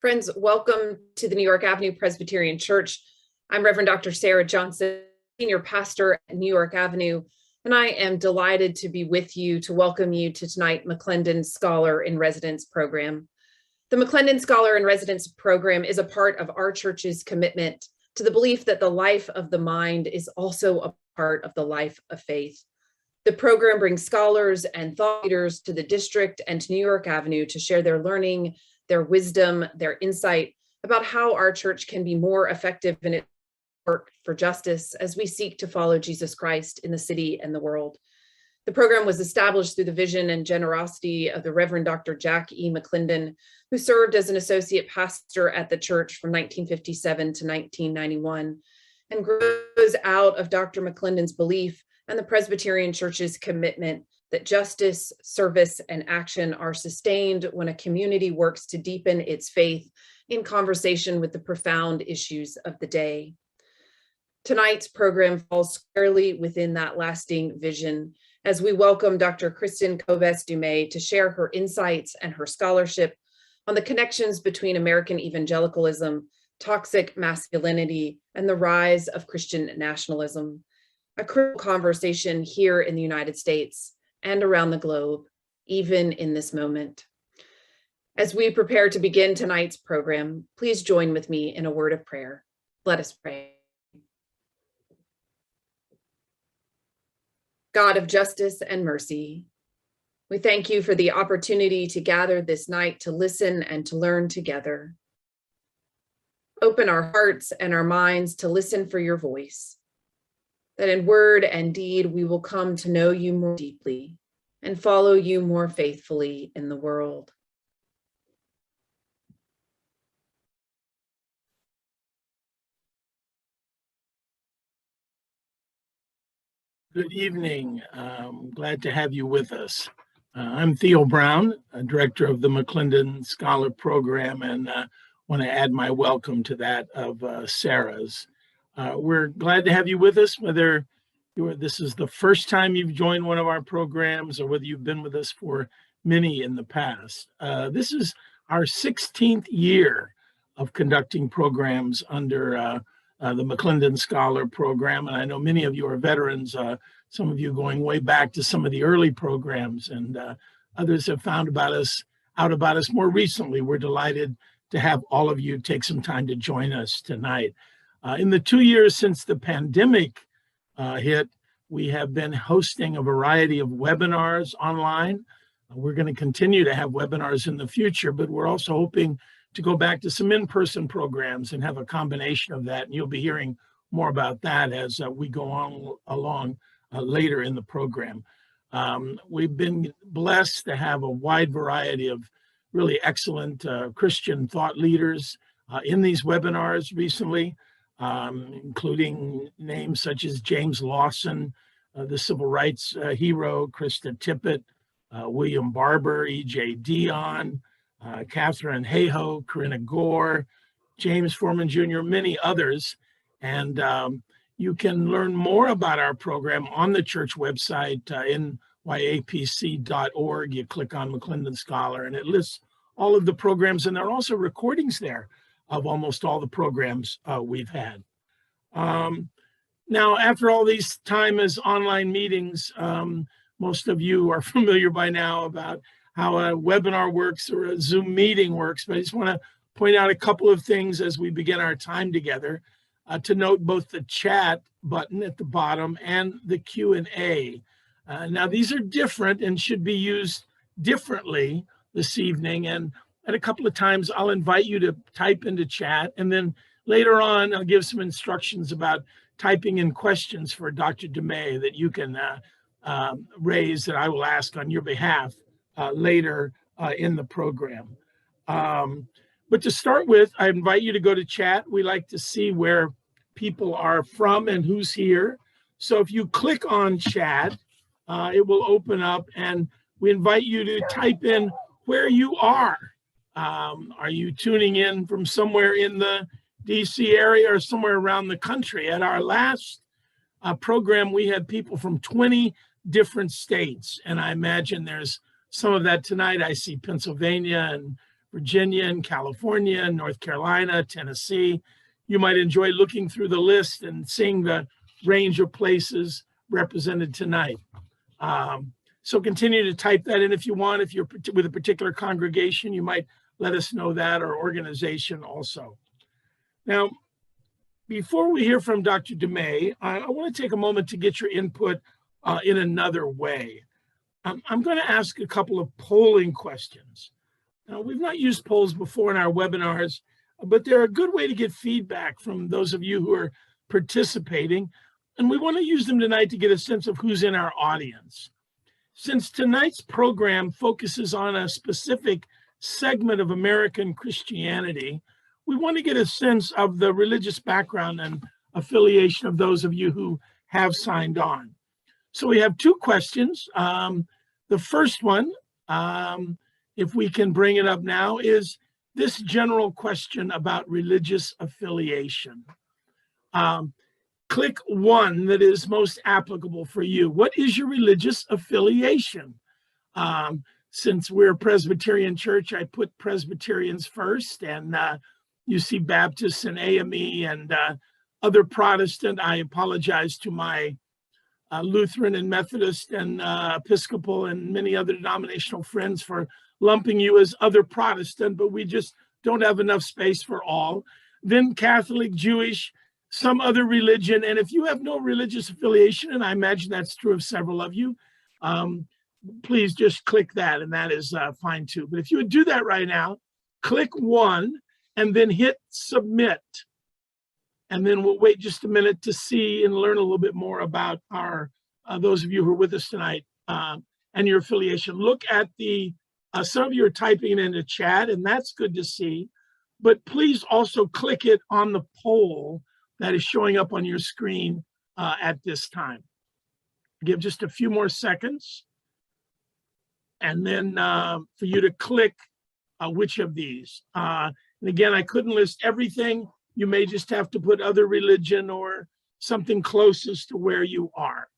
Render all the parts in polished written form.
Friends, welcome to the New York Avenue Presbyterian Church. I'm Reverend Dr. Sarah Johnson, Senior Pastor at New York Avenue, and I am delighted to be with you to welcome you to tonight's McClendon Scholar in Residence program. The McClendon Scholar in Residence program is a part of our church's commitment to the belief that the life of the mind is also a part of the life of faith. The program brings scholars and thought leaders to the district and to New York Avenue to share their learning, their wisdom, their insight about how our church can be more effective in its work for justice as we seek to follow Jesus Christ in the city and the world. The program was established through the vision and generosity of the Reverend Dr. Jack E. McClendon, who served as an associate pastor at the church from 1957 to 1991, and grows out of Dr. McClendon's belief and the Presbyterian Church's commitment that justice, service, and action are sustained when a community works to deepen its faith in conversation with the profound issues of the day. Tonight's program falls squarely within that lasting vision as we welcome Dr. Kristin Coves-Dumais to share her insights and her scholarship on the connections between American evangelicalism, toxic masculinity, and the rise of Christian nationalism, a critical conversation here in the United States and around the globe, even in this moment. As we prepare to begin tonight's program, please join with me in a word of prayer. Let us pray. God of justice and mercy, we thank you for the opportunity to gather this night to listen and to learn together. Open our hearts and our minds to listen for your voice, that in word and deed we will come to know you more deeply and follow you more faithfully in the world. Good evening. I'm glad to have you with us. I'm Theo Brown, director of the McClendon Scholar Program, and want to add my welcome to that of Sarah's. We're glad to have you with us, whether this is the first time you've joined one of our programs or whether you've been with us for many in the past. This is our 16th year of conducting programs under the McClendon Scholar Program, and I know many of you are veterans, some of you going way back to some of the early programs, and others have found out about us more recently. We're delighted to have all of you take some time to join us tonight. In the 2 years since the pandemic hit, we have been hosting a variety of webinars online. We're going to continue to have webinars in the future, but we're also hoping to go back to some in-person programs and have a combination of that. And you'll be hearing more about that as we go on along later in the program. We've been blessed to have a wide variety of really excellent Christian thought leaders in these webinars recently, including names such as James Lawson, the civil rights hero, Krista Tippett, William Barber, E.J. Dion, Catherine Hayhoe, Corinna Gore, James Foreman Jr., many others. And you can learn more about our program on the church website, nyapc.org. You click on McClendon Scholar, and it lists all of the programs, and there are also recordings there of almost all the programs we've had. Now, after all these time as online meetings, most of you are familiar by now about how a webinar works or a Zoom meeting works, but I just want to point out a couple of things as we begin our time together, to note both the chat button at the bottom and the Q&A. Now, these are different and should be used differently this evening, and at a couple of times I'll invite you to type into chat, and then later on I'll give some instructions about typing in questions for Dr. Dumais that you can raise that I will ask on your behalf later in the program. But to start with, I invite you to go to chat. We like to see where people are from and who's here. So if you click on chat, it will open up, and we invite you to type in where you are. Are you tuning in from somewhere in the DC area or somewhere around the country? At our last program, we had people from 20 different states, and I imagine there's some of that tonight. I see Pennsylvania and Virginia and California, and North Carolina, Tennessee. You might enjoy looking through the list and seeing the range of places represented tonight. So continue to type that in if you want. If you're with a particular congregation, you might let us know that, or organization also. Now, before we hear from Dr. DeMay, I want to take a moment to get your input in another way. I'm going to ask a couple of polling questions. Now, we've not used polls before in our webinars, but they're a good way to get feedback from those of you who are participating, and we want to use them tonight to get a sense of who's in our audience. Since tonight's program focuses on a specific segment of American Christianity, we want to get a sense of the religious background and affiliation of those of you who have signed on. So we have two questions. The first one, if we can bring it up now, is this general question about religious affiliation. Click one that is most applicable for you. What is your religious affiliation? Since we're a Presbyterian church, I put Presbyterians first, and you see Baptists and AME and other Protestant. I apologize to my Lutheran and Methodist and Episcopal and many other denominational friends for lumping you as other Protestant, but we just don't have enough space for all. Then Catholic, Jewish, some other religion. And if you have no religious affiliation, and I imagine that's true of several of you, please just click that, and that is fine too. But if you would do that right now, click one and then hit submit. And then we'll wait just a minute to see and learn a little bit more about our those of you who are with us tonight and your affiliation. Look at the, some of you are typing it into chat, and that's good to see. But please also click it on the poll that is showing up on your screen at this time. Give just a few more seconds. And then for you to click which of these. And again, I couldn't list everything. You may just have to put other religion or something closest to where you are.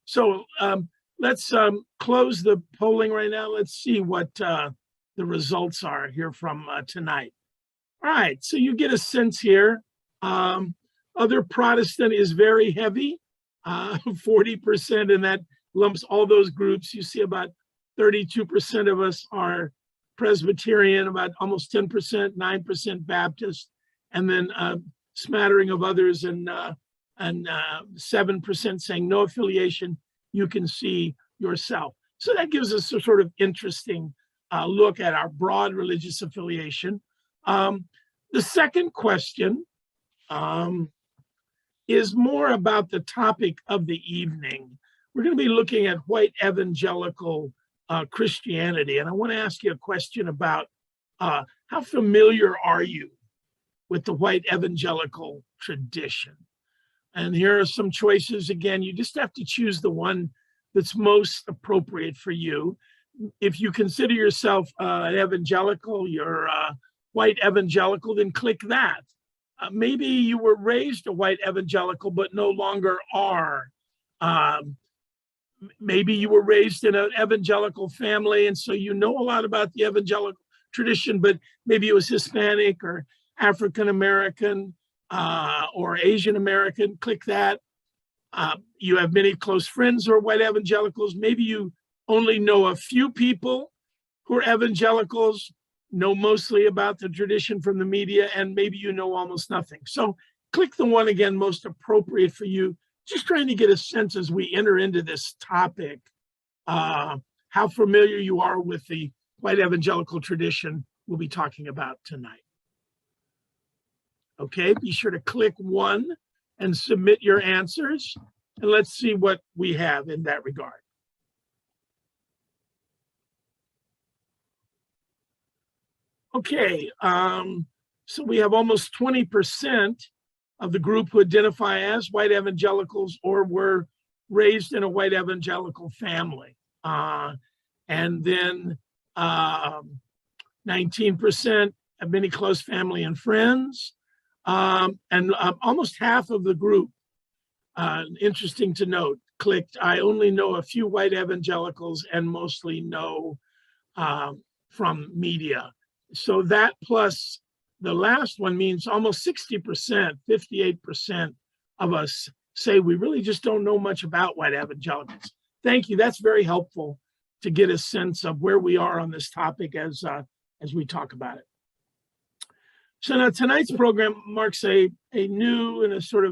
So let's close the polling right now. Let's see what the results are here from tonight. All right, so you get a sense here. Other Protestant is very heavy, 40%, and that lumps all those groups. You see about 32% of us are Presbyterian, about almost 10%, 9% Baptist, and then a smattering of others, and 7% saying no affiliation. You can see yourself. So that gives us a sort of interesting look at our broad religious affiliation. The second question is more about the topic of the evening. We're going to be looking at white evangelical Christianity, and I want to ask you a question about how familiar are you with the white evangelical tradition? And here are some choices. Again, you just have to choose the one that's most appropriate for you. If you consider yourself an evangelical, you're white evangelical, then click that. Maybe you were raised a white evangelical, but no longer are. Maybe you were raised in an evangelical family, and so you know a lot about the evangelical tradition, but maybe it was Hispanic or African American or Asian American. Click that. You have many close friends who are white evangelicals. Maybe you only know a few people who are evangelicals, know mostly about the tradition from the media, and maybe you know almost nothing. So click the one, again, most appropriate for you. Just trying to get a sense as we enter into this topic, how familiar you are with the white evangelical tradition we'll be talking about tonight. Okay, be sure to click one and submit your answers, and let's see what we have in that regard. Okay, so we have almost 20% of the group who identify as white evangelicals or were raised in a white evangelical family. And then 19% have many close family and friends. And almost half of the group, interesting to note, clicked, I only know a few white evangelicals and mostly know from media. So that plus the last one means almost 60%, 58% of us say we really just don't know much about white evangelicals. Thank you. That's very helpful to get a sense of where we are on this topic as we talk about it. So now tonight's program marks a new and a sort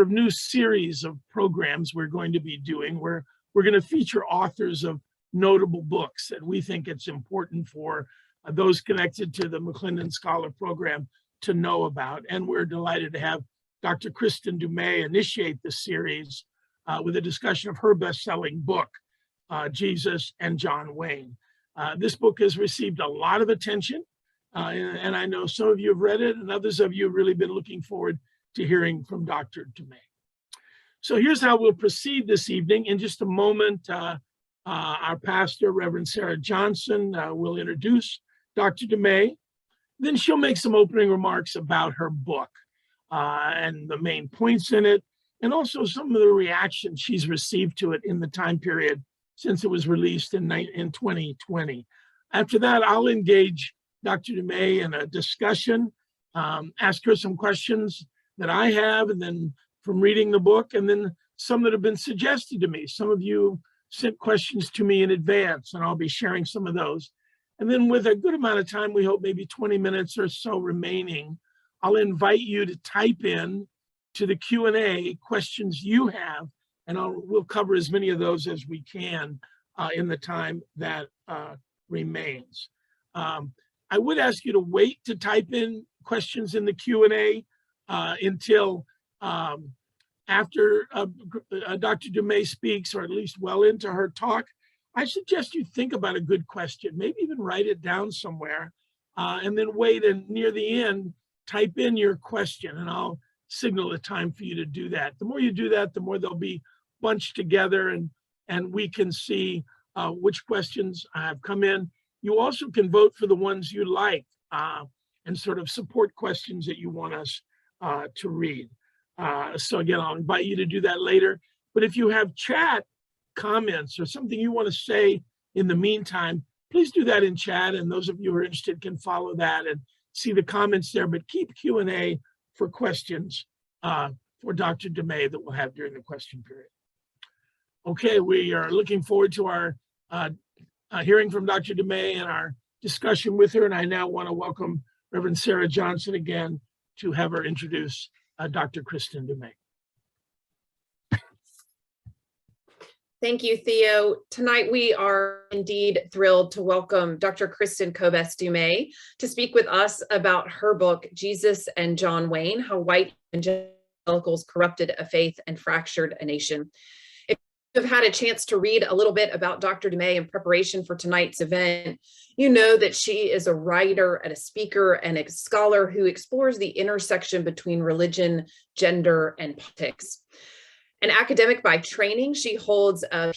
of new series of programs we're going to be doing, where we're going to feature authors of notable books that we think it's important for those connected to the McClendon Scholar Program to know about. And we're delighted to have Dr. Kristin Dumais initiate this series with a discussion of her best-selling book, Jesus and John Wayne. This book has received a lot of attention, and I know some of you have read it, and others of you have really been looking forward to hearing from Dr. Dumais. So here's how we'll proceed this evening. In just a moment, our pastor, Reverend Sarah Johnson, will introduce Dr. Dumais. Then she'll make some opening remarks about her book and the main points in it, and also some of the reactions she's received to it in the time period since it was released in 2020. After that, I'll engage Dr. Dumais in a discussion, ask her some questions that I have, and then from reading the book, and then some that have been suggested to me. Some of you sent questions to me in advance, and I'll be sharing some of those. And then with a good amount of time, we hope maybe 20 minutes or so remaining, I'll invite you to type in to the Q&A questions you have, and we'll cover as many of those as we can in the time that remains. I would ask you to wait to type in questions in the Q&A until after Dr. Dumais speaks, or at least well into her talk. I suggest you think about a good question, maybe even write it down somewhere, and then wait, and near the end, type in your question, and I'll signal a time for you to do that. The more you do that, the more they'll be bunched together, and we can see which questions have come in. You also can vote for the ones you like and sort of support questions that you want us to read. So again, I'll invite you to do that later. But if you have chat comments or something you want to say in the meantime, please do that in chat. And those of you who are interested can follow that and see the comments there. But keep Q&A for questions for Dr. Dumais that we'll have during the question period. Okay, we are looking forward to our hearing from Dr. Dumais and our discussion with her. And I now want to welcome Reverend Sarah Johnson again to have her introduce Dr. Kristin Dumais. Thank you, Theo. Tonight, we are indeed thrilled to welcome Dr. Kristin Dumais to speak with us about her book, Jesus and John Wayne, How White Evangelicals Corrupted a Faith and Fractured a Nation. If you've had a chance to read a little bit about Dr. Dumais in preparation for tonight's event, you know that she is a writer and a speaker and a scholar who explores the intersection between religion, gender, and politics. An academic by training, she holds a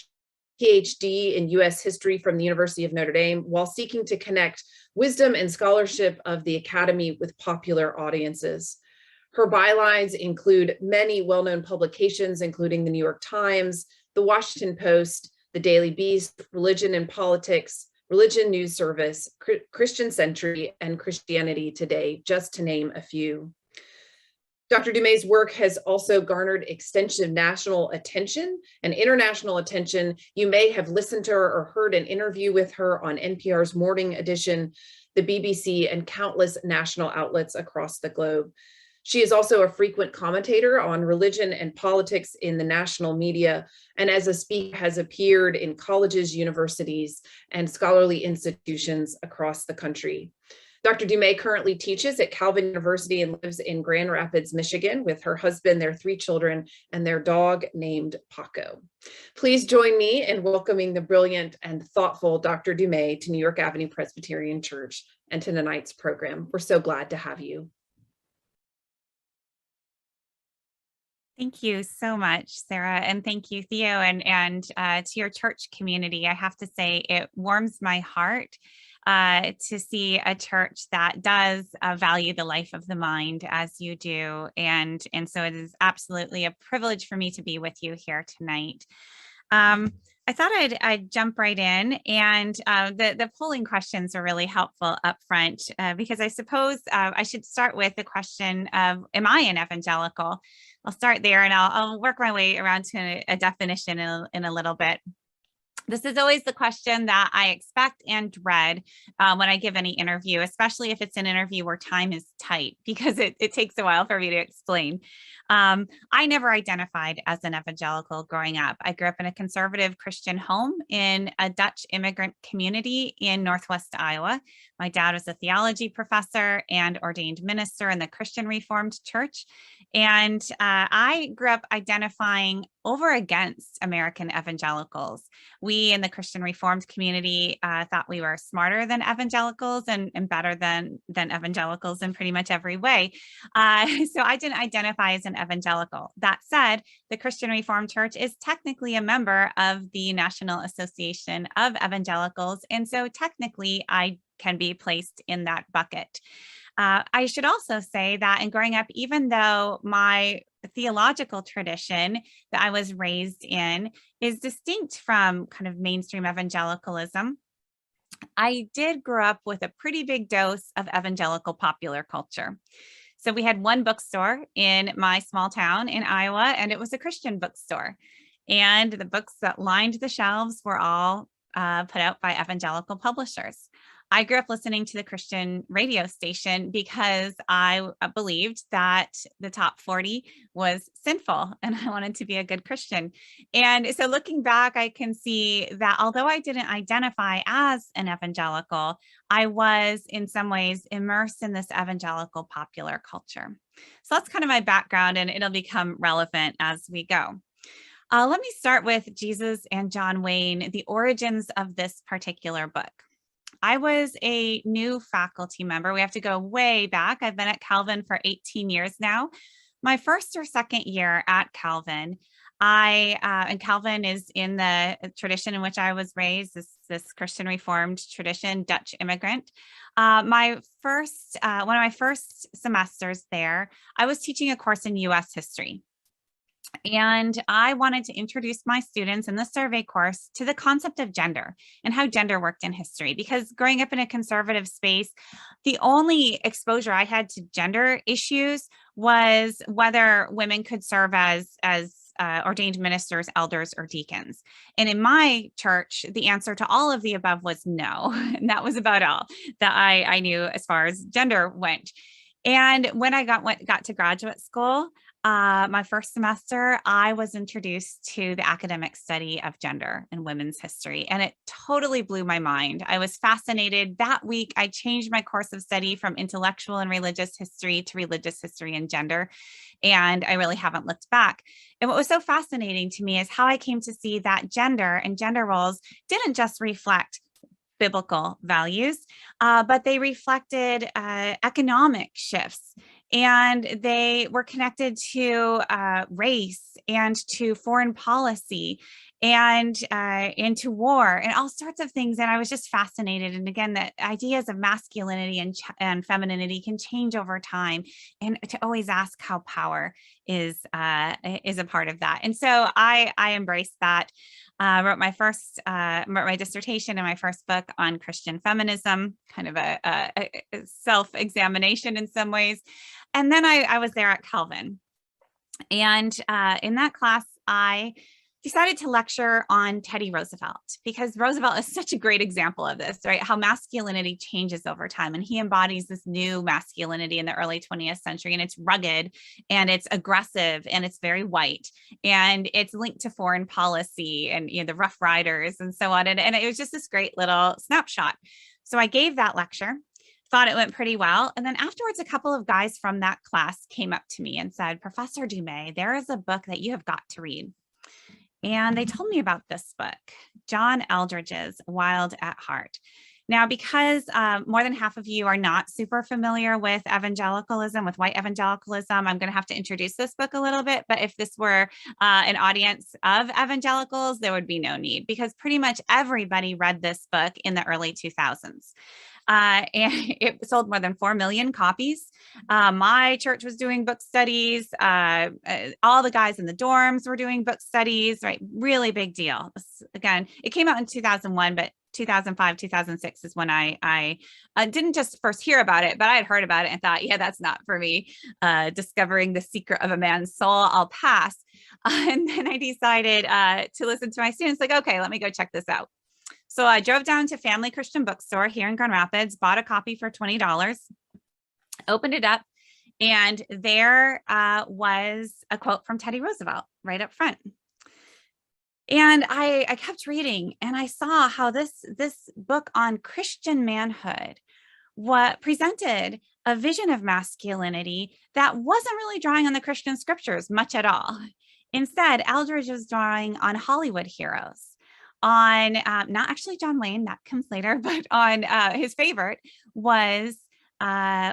PhD in U.S. history from the University of Notre Dame while seeking to connect wisdom and scholarship of the academy with popular audiences. Her bylines include many well-known publications, including the New York Times, the Washington Post, the Daily Beast, Religion and Politics, Religion News Service, Christian Century, and Christianity Today, just to name a few. Dr. Dumais' work has also garnered extensive national attention and international attention. You may have listened to her or heard an interview with her on NPR's Morning Edition, the BBC, and countless national outlets across the globe. She is also a frequent commentator on religion and politics in the national media, and as a speaker has appeared in colleges, universities, and scholarly institutions across the country. Dr. Dumais currently teaches at Calvin University and lives in Grand Rapids, Michigan, with her husband, their 3 children, and their dog named Paco. Please join me in welcoming the brilliant and thoughtful Dr. Dumais to New York Avenue Presbyterian Church and to tonight's program. We're so glad to have you. Thank you so much, Sarah, and thank you, Theo, and to your church community. I have to say it warms my heart to see a church that does value the life of the mind as you do, and so it is absolutely a privilege for me to be with you here tonight. I thought I'd jump right in, and the polling questions are really helpful up front because I suppose I should start with the question of, am I an evangelical? I'll start there, and I'll work my way around to a definition in a little bit. This is always the question that I expect and dread when I give any interview, especially if it's an interview where time is tight, because it takes a while for me to explain. I never identified as an evangelical growing up. I grew up in a conservative Christian home in a Dutch immigrant community in Northwest Iowa. My dad was a theology professor and ordained minister in the Christian Reformed Church. And I grew up identifying over against American evangelicals. We in the Christian Reformed community thought we were smarter than evangelicals and better than evangelicals in pretty much every way. So I didn't identify as an evangelical. That said, the Christian Reformed Church is technically a member of the National Association of Evangelicals. And so technically I can be placed in that bucket. I should also say that in growing up, even though my theological tradition that I was raised in is distinct from kind of mainstream evangelicalism, I did grow up with a pretty big dose of evangelical popular culture. So we had one bookstore in my small town in Iowa, and it was a Christian bookstore. And the books that lined the shelves were all put out by evangelical publishers. I grew up listening to the Christian radio station because I believed that the top 40 was sinful and I wanted to be a good Christian. And so looking back, I can see that although I didn't identify as an evangelical, I was in some ways immersed in this evangelical popular culture. So that's kind of my background, and it'll become relevant as we go. Let me start with Jesus and John Wayne, the origins of this particular book. I was a new faculty member. We have to go way back. I've been at Calvin for 18 years now. My first or second year at Calvin, and Calvin is in the tradition in which I was raised, this Christian Reformed tradition, Dutch immigrant. One of my first semesters there, I was teaching a course in U.S. history. And I wanted to introduce my students in the survey course to the concept of gender and how gender worked in history. Because growing up in a conservative space, the only exposure I had to gender issues was whether women could serve as ordained ministers, elders, or deacons. And in my church, the answer to all of the above was no. And that was about all that I knew as far as gender went. And when I got to graduate school, my first semester, I was introduced to the academic study of gender and women's history, and it totally blew my mind. I was fascinated. That week, I changed my course of study from intellectual and religious history to religious history and gender, and I really haven't looked back. And what was so fascinating to me is how I came to see that gender and gender roles didn't just reflect biblical values, but they reflected economic shifts, and they were connected to race and to foreign policy and into war and all sorts of things. And I was just fascinated. And again, the ideas of masculinity and femininity can change over time, and to always ask how power is a part of that. And so I embraced that. Wrote my dissertation and my first book on Christian feminism, kind of a self-examination in some ways. And then I was there at Calvin. And in that class, I decided to lecture on Teddy Roosevelt, because Roosevelt is such a great example of this, right? How masculinity changes over time. And he embodies this new masculinity in the early 20th century. And it's rugged and it's aggressive and it's very white. And it's linked to foreign policy and the Rough Riders and so on. And it was just this great little snapshot. So I gave that lecture, thought it went pretty well. And then afterwards, a couple of guys from that class came up to me and said, "Professor Dumais, there is a book that you have got to read." And they told me about this book, John Eldredge's Wild at Heart. Now, because more than half of you are not super familiar with evangelicalism, with white evangelicalism, I'm going to have to introduce this book a little bit. But if this were an audience of evangelicals, there would be no need, because pretty much everybody read this book in the early 2000s. and it sold more than 4 million copies. My church was doing book studies. All the guys in the dorms were doing book studies, right? Really big deal. Again, it came out in 2001, but 2005, 2006 is when I didn't just first hear about it, but I had heard about it and thought, yeah, that's not for me. Discovering the secret of a man's soul, I'll pass. And then I decided to listen to my students, like, okay, let me go check this out. So I drove down to Family Christian Bookstore here in Grand Rapids, bought a copy for $20, opened it up, and there was a quote from Teddy Roosevelt right up front. And I kept reading, and I saw how this book on Christian manhood presented a vision of masculinity that wasn't really drawing on the Christian scriptures much at all. Instead, Eldredge was drawing on Hollywood heroes, on not actually John Wayne, that comes later, but on his favorite was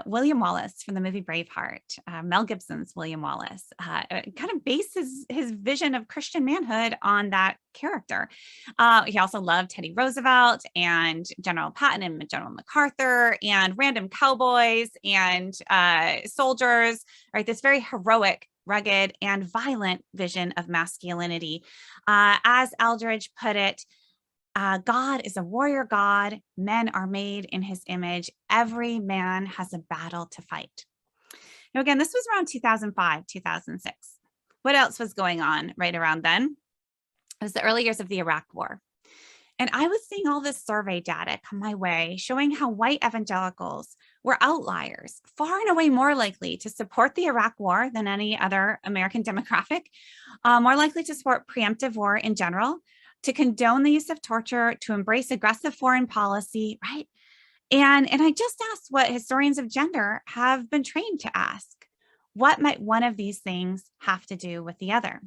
William Wallace from the movie Braveheart, Mel Gibson's William Wallace, kind of based his vision of Christian manhood on that character. He also loved Teddy Roosevelt and General Patton and General MacArthur and random cowboys and soldiers, right? This very heroic, rugged, and violent vision of masculinity. As Eldredge put it, God is a warrior God. Men are made in his image. Every man has a battle to fight. Now, again, this was around 2005, 2006. What else was going on right around then? It was the early years of the Iraq War. And I was seeing all this survey data come my way, showing how white evangelicals were outliers, far and away more likely to support the Iraq War than any other American demographic, more likely to support preemptive war in general, to condone the use of torture, to embrace aggressive foreign policy, right? And I just asked what historians of gender have been trained to ask. What might one of these things have to do with the other?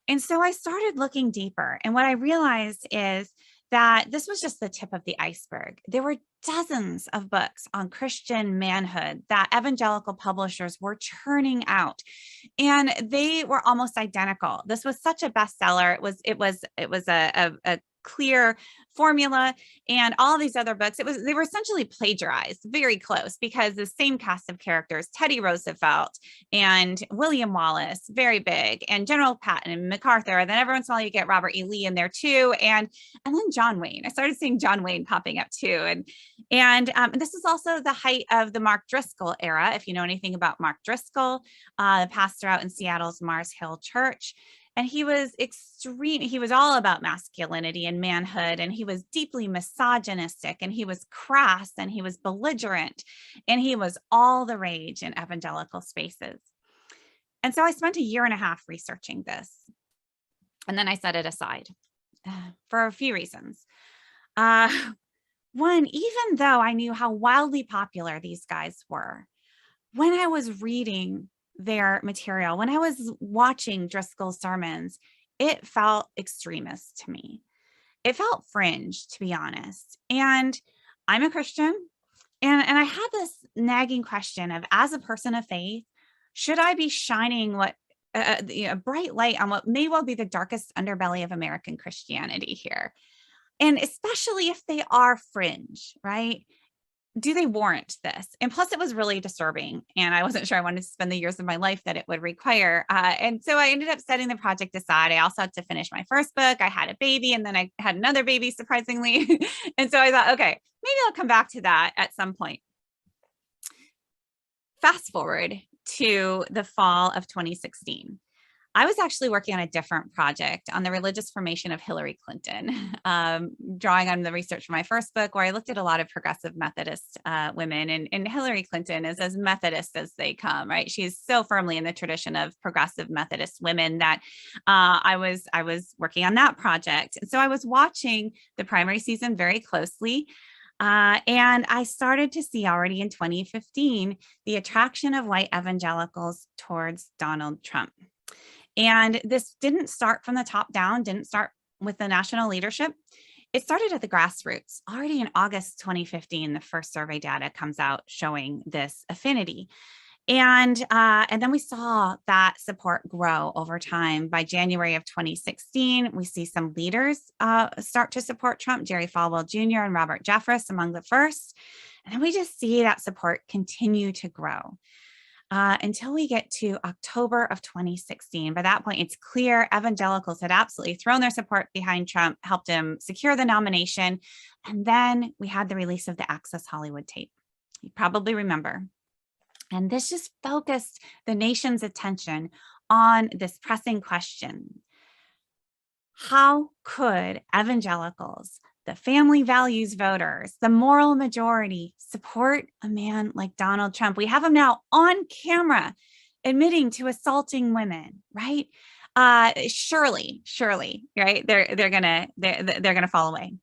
And so I started looking deeper. And what I realized is that this was just the tip of the iceberg. There were dozens of books on Christian manhood that evangelical publishers were churning out, and they were almost identical. This was such a bestseller. It was a clear formula, and all these other books, they were essentially plagiarized, very close, because the same cast of characters, Teddy Roosevelt and William Wallace, very big, and General Patton and MacArthur. And then every once in a while you get Robert E. Lee in there too, and then John Wayne. I started seeing John Wayne popping up too, and this is also the height of the Mark Driscoll era. If you know anything about Mark Driscoll, the pastor out in Seattle's Mars Hill Church. And he was extreme. He was all about masculinity and manhood, and he was deeply misogynistic, and he was crass, and he was belligerent, and he was all the rage in evangelical spaces. And so I spent 1.5 years researching this, and then I set it aside for a few reasons. One, even though I knew how wildly popular these guys were, when I was reading their material, when I was watching Driscoll's sermons, it felt extremist to me. It felt fringe, to be honest. And I'm a Christian, and I had this nagging question of, as a person of faith, should I be shining a bright light on what may well be the darkest underbelly of American Christianity here? And especially if they are fringe, right? Do they warrant this? And plus, it was really disturbing, and I wasn't sure I wanted to spend the years of my life that it would require. And so I ended up setting the project aside. I also had to finish my first book. I had a baby, and then I had another baby, surprisingly. And so I thought, okay, maybe I'll come back to that at some point. Fast forward to the fall of 2016. I was actually working on a different project on the religious formation of Hillary Clinton, drawing on the research from my first book, where I looked at a lot of progressive Methodist women, and Hillary Clinton is as Methodist as they come, right? She's so firmly in the tradition of progressive Methodist women that I was working on that project. And so I was watching the primary season very closely. And I started to see already in 2015 the attraction of white evangelicals towards Donald Trump. And this didn't start from the top down, didn't start with the national leadership. It started at the grassroots. Already in August 2015, the first survey data comes out showing this affinity. And then we saw that support grow over time. By January of 2016, we see some leaders start to support Trump, Jerry Falwell Jr. and Robert Jeffress among the first. And then we just see that support continue to grow until we get to October of 2016. By that point, it's clear evangelicals had absolutely thrown their support behind Trump, helped him secure the nomination. And then we had the release of the Access Hollywood tape. You probably remember. And this just focused the nation's attention on this pressing question. How could evangelicals, the family values voters, the moral majority, support a man like Donald Trump? We have him now on camera admitting to assaulting women, right? Surely, right? They're gonna fall away.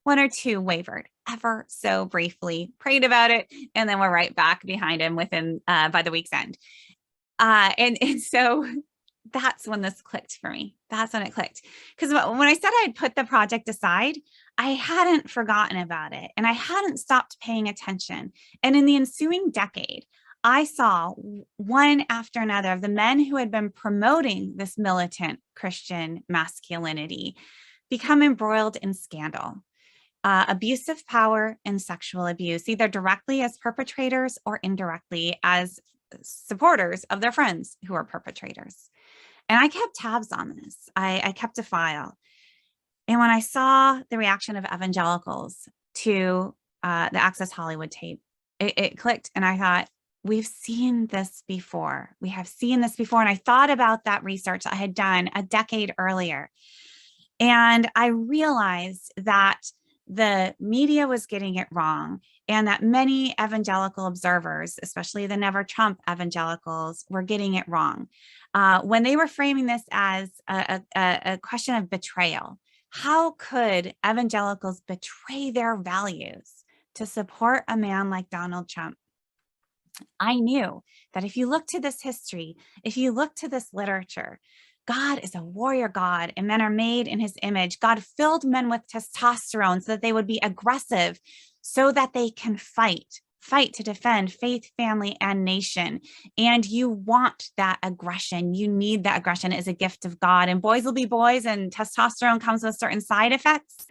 One or two wavered ever so briefly, prayed about it, and then we're right back behind him within by the week's end. And so that's when this clicked for me. That's when it clicked. Because when I said I'd put the project aside, I hadn't forgotten about it and I hadn't stopped paying attention. And in the ensuing decade, I saw one after another of the men who had been promoting this militant Christian masculinity become embroiled in scandal. Abuse of power and sexual abuse, either directly as perpetrators or indirectly as supporters of their friends who are perpetrators. And I kept tabs on this. I kept a file. And when I saw the reaction of evangelicals to the Access Hollywood tape, it clicked. And I thought, we've seen this before. We have seen this before. And I thought about that research I had done a decade earlier. And I realized that the media was getting it wrong, and that many evangelical observers, especially the Never Trump evangelicals, were getting it wrong when they were framing this as a question of betrayal. How could evangelicals betray their values to support a man like Donald Trump? I knew that if you look to this history, if you look to this literature, God is a warrior God, and men are made in his image. God filled men with testosterone so that they would be aggressive, so that they can fight to defend faith, family, and nation. And you want that aggression. You need that aggression as a gift of God. And boys will be boys, and testosterone comes with certain side effects.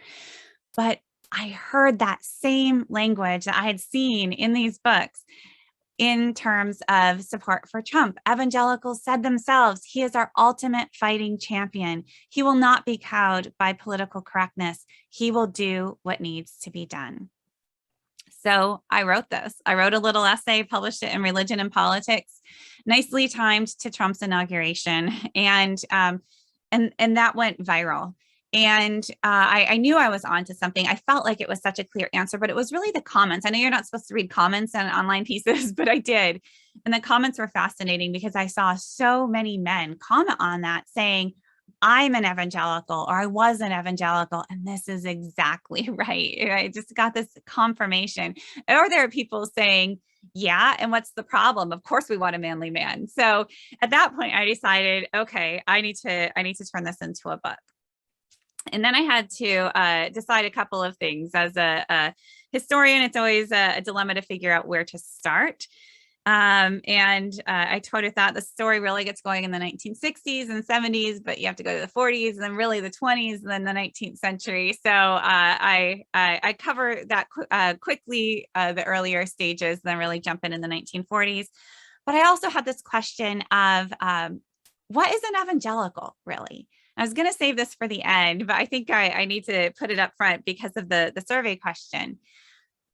But I heard that same language that I had seen in these books in terms of support for Trump. Evangelicals said themselves, he is our ultimate fighting champion. He will not be cowed by political correctness. He will do what needs to be done. So I wrote this. I wrote a little essay, published it in Religion and Politics, nicely timed to Trump's inauguration. And that went viral. And I knew I was onto something. I felt like it was such a clear answer, but it was really the comments. I know you're not supposed to read comments on online pieces, but I did. And the comments were fascinating because I saw so many men comment on that saying, I'm an evangelical, or I was an evangelical, and this is exactly right. I just got this confirmation. Or there are people saying, yeah, and what's the problem? Of course we want a manly man. So at that point I decided, okay, I need to turn this into a book. And then I had to decide a couple of things. As a historian, it's always a dilemma to figure out where to start. I told her that the story really gets going in the 1960s and 70s, but you have to go to the 40s and then really the 20s and then the 19th century. So I cover that quickly, the earlier stages, then really jump in the 1940s. But I also had this question of what is an evangelical really? I was going to save this for the end, but I think I need to put it up front because of the survey question.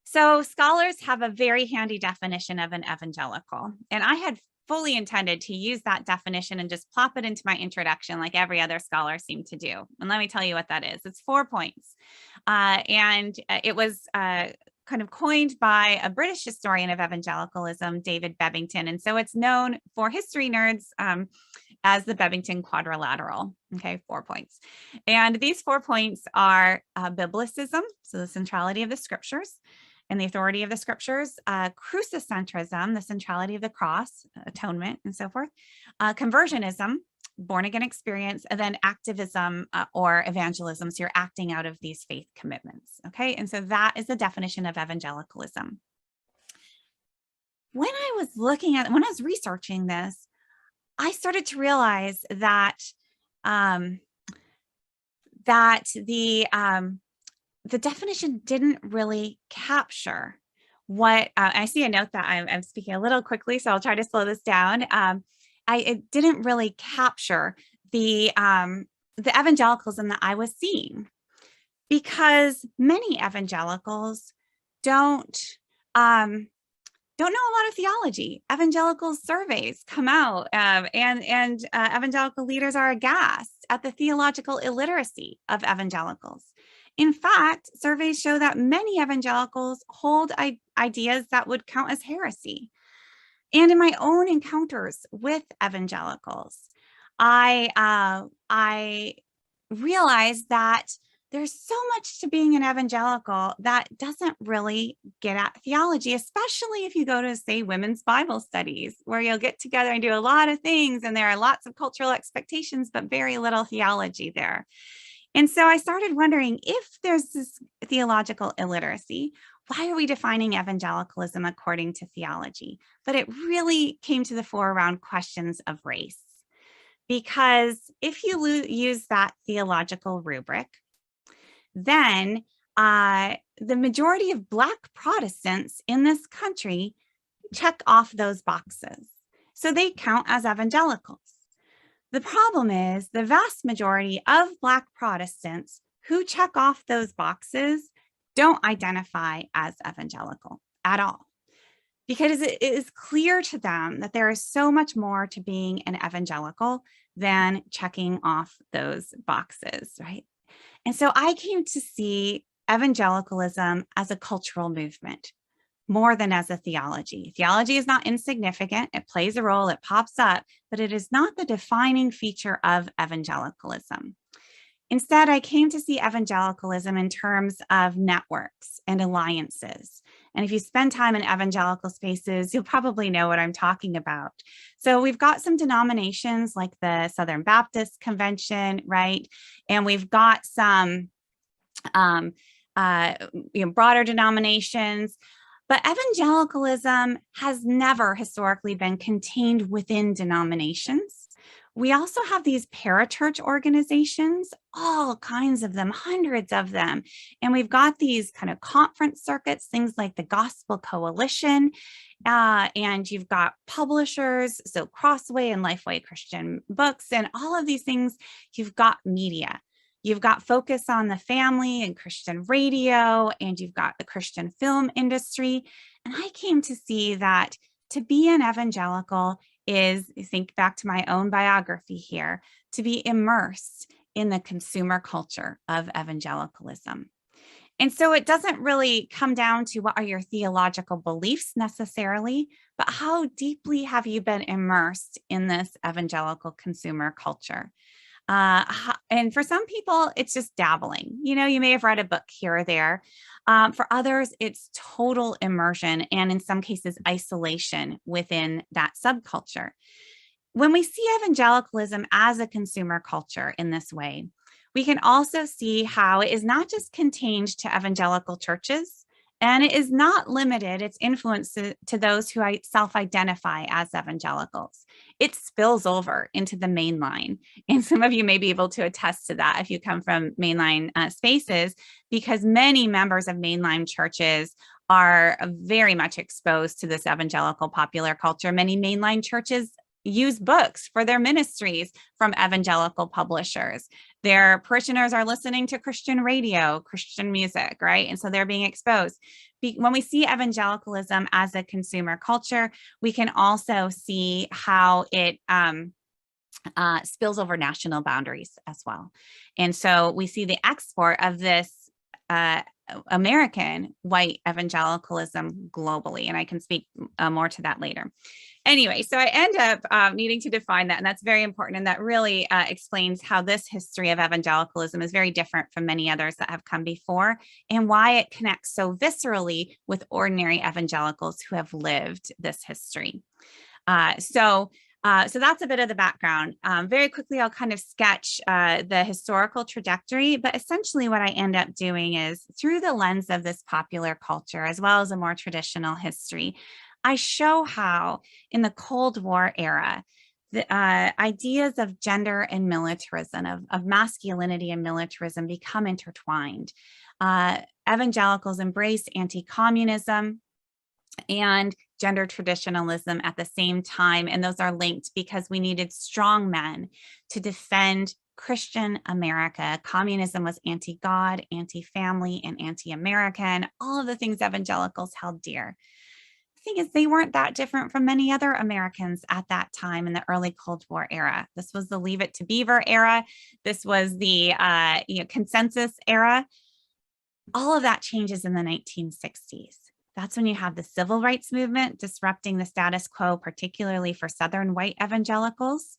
So scholars have a very handy definition of an evangelical, and I had fully intended to use that definition and just plop it into my introduction like every other scholar seemed to do. And let me tell you what that is. It's 4 points. And it was kind of coined by a British historian of evangelicalism, David Bebbington. And so it's known for history nerds as the Bebbington Quadrilateral. Okay, 4 points. And these 4 points are biblicism, so the centrality of the scriptures and the authority of the scriptures, crucicentrism, the centrality of the cross, atonement, and so forth, conversionism, born again experience, and then activism or evangelism. So you're acting out of these faith commitments. Okay, and so that is the definition of evangelicalism. when I was researching this, I started to realize that the definition didn't really capture what I see a note that I'm speaking a little quickly, so I'll try to slow this down. It didn't really capture the evangelicalism that I was seeing, because many evangelicals don't know a lot of theology. Evangelical surveys come out, and evangelical leaders are aghast at the theological illiteracy of evangelicals. In fact, surveys show that many evangelicals hold ideas that would count as heresy. And in my own encounters with evangelicals, I realized that there's so much to being an evangelical that doesn't really get at theology, especially if you go to, say, women's Bible studies, where you'll get together and do a lot of things, and there are lots of cultural expectations, but very little theology there. And so I started wondering, if there's this theological illiteracy, why are we defining evangelicalism according to theology? But it really came to the fore around questions of race. Because if you use that theological rubric, then the majority of Black Protestants in this country check off those boxes. So they count as evangelicals. The problem is the vast majority of Black Protestants who check off those boxes don't identify as evangelical at all, because it is clear to them that there is so much more to being an evangelical than checking off those boxes, right? And so I came to see evangelicalism as a cultural movement more than as a theology. Theology is not insignificant. It plays a role, it pops up, but it is not the defining feature of evangelicalism. Instead, I came to see evangelicalism in terms of networks and alliances. And if you spend time in evangelical spaces, you'll probably know what I'm talking about. So we've got some denominations like the Southern Baptist Convention, right? And we've got some broader denominations. But evangelicalism has never historically been contained within denominations. We also have these parachurch organizations, all kinds of them, hundreds of them. And we've got these kind of conference circuits, things like the Gospel Coalition, and you've got publishers, so Crossway and Lifeway Christian Books, and all of these things. You've got media. You've got Focus on the Family and Christian radio, and you've got the Christian film industry. And I came to see that to be an evangelical is, think back to my own biography here, to be immersed in the consumer culture of evangelicalism. And so it doesn't really come down to what are your theological beliefs necessarily, but how deeply have you been immersed in this evangelical consumer culture? And for some people, it's just dabbling. You know, you may have read a book here or there. For others, it's total immersion, and in some cases, isolation within that subculture. When we see evangelicalism as a consumer culture in this way, we can also see how it is not just contained to evangelical churches, and it is not limited, its influence to those who self-identify as evangelicals. It spills over into the mainline. And some of you may be able to attest to that if you come from mainline spaces, because many members of mainline churches are very much exposed to this evangelical popular culture. Many mainline churches use books for their ministries from evangelical publishers. Their parishioners are listening to Christian radio, Christian music, right? And so they're being exposed. When we see evangelicalism as a consumer culture, we can also see how it spills over national boundaries as well. And so we see the export of this American white evangelicalism globally, and I can speak more to that later. Anyway, so I end up needing to define that, and that's very important, and that really explains how this history of evangelicalism is very different from many others that have come before, and why it connects so viscerally with ordinary evangelicals who have lived this history. So that's a bit of the background. Very quickly, I'll kind of sketch the historical trajectory, but essentially what I end up doing is, through the lens of this popular culture, as well as a more traditional history, I show how in the Cold War era, the ideas of gender and militarism, of masculinity and militarism become intertwined. Evangelicals embrace anti-communism and gender traditionalism at the same time, and those are linked because we needed strong men to defend Christian America. Communism was anti-God, anti-family, and anti-American, all of the things evangelicals held dear. The thing is, they weren't that different from many other Americans at that time in the early Cold War era. This was the Leave It to Beaver era. This was the consensus era. All of that changes in the 1960s. That's when you have the civil rights movement disrupting the status quo, particularly for Southern white evangelicals.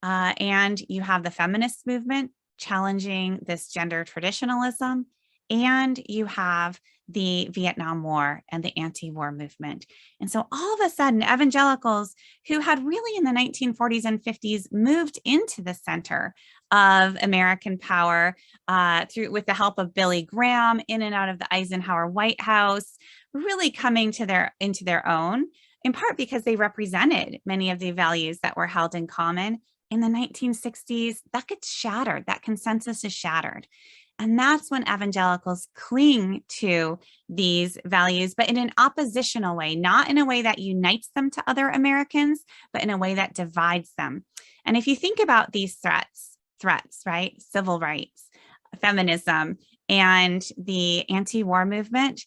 And you have the feminist movement challenging this gender traditionalism. And you have the Vietnam War and the anti-war movement. And so all of a sudden, evangelicals who had really in the 1940s and 50s moved into the center of American power with the help of Billy Graham in and out of the Eisenhower White House, really coming into their own, in part because they represented many of the values that were held in common. In the 1960s, that gets shattered. That consensus is shattered. And that's when evangelicals cling to these values, but in an oppositional way, not in a way that unites them to other Americans, but in a way that divides them. And if you think about these threats, right? Civil rights, feminism, and the anti-war movement,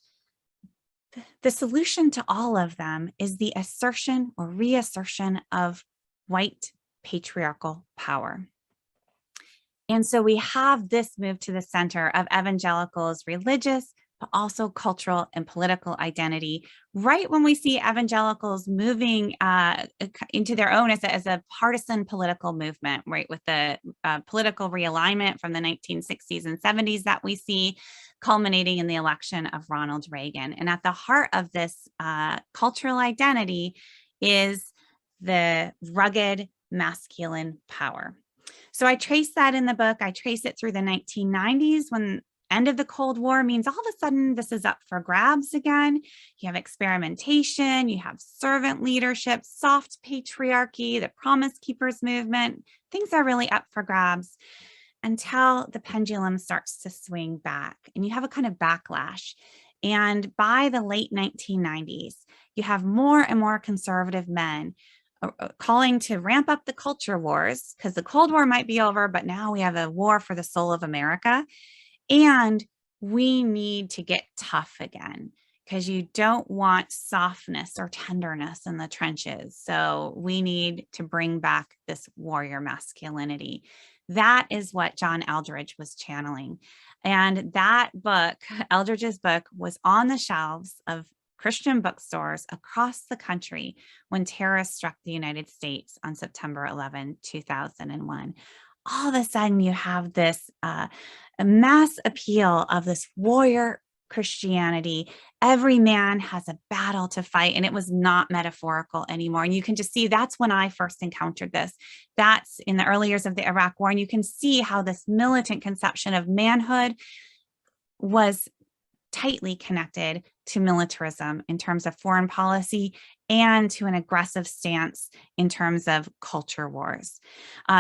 the solution to all of them is the assertion or reassertion of white patriarchal power. And so we have this move to the center of evangelicals' religious, but also cultural and political identity, right when we see evangelicals moving into their own as a partisan political movement, right, with the political realignment from the 1960s and 70s that we see, culminating in the election of Ronald Reagan. And at the heart of this cultural identity is the rugged masculine power. So I trace that in the book. I trace it through the 1990s when end of the Cold War means all of a sudden this is up for grabs again. You have experimentation, you have servant leadership, soft patriarchy, the Promise Keepers movement. Things are really up for grabs until the pendulum starts to swing back and you have a kind of backlash. And by the late 1990s, you have more and more conservative men calling to ramp up the culture wars because the Cold War might be over, but now we have a war for the soul of America. And we need to get tough again because you don't want softness or tenderness in the trenches. So we need to bring back this warrior masculinity. That is what John Eldredge was channeling. And that book, Eldredge's book, was on the shelves of Christian bookstores across the country when terrorists struck the United States on September 11, 2001. All of a sudden, you have this a mass appeal of this warrior Christianity. Every man has a battle to fight, and it was not metaphorical anymore. And you can just see that's when I first encountered this. That's in the early years of the Iraq War. And you can see how this militant conception of manhood was tightly connected to militarism in terms of foreign policy and to an aggressive stance in terms of culture wars.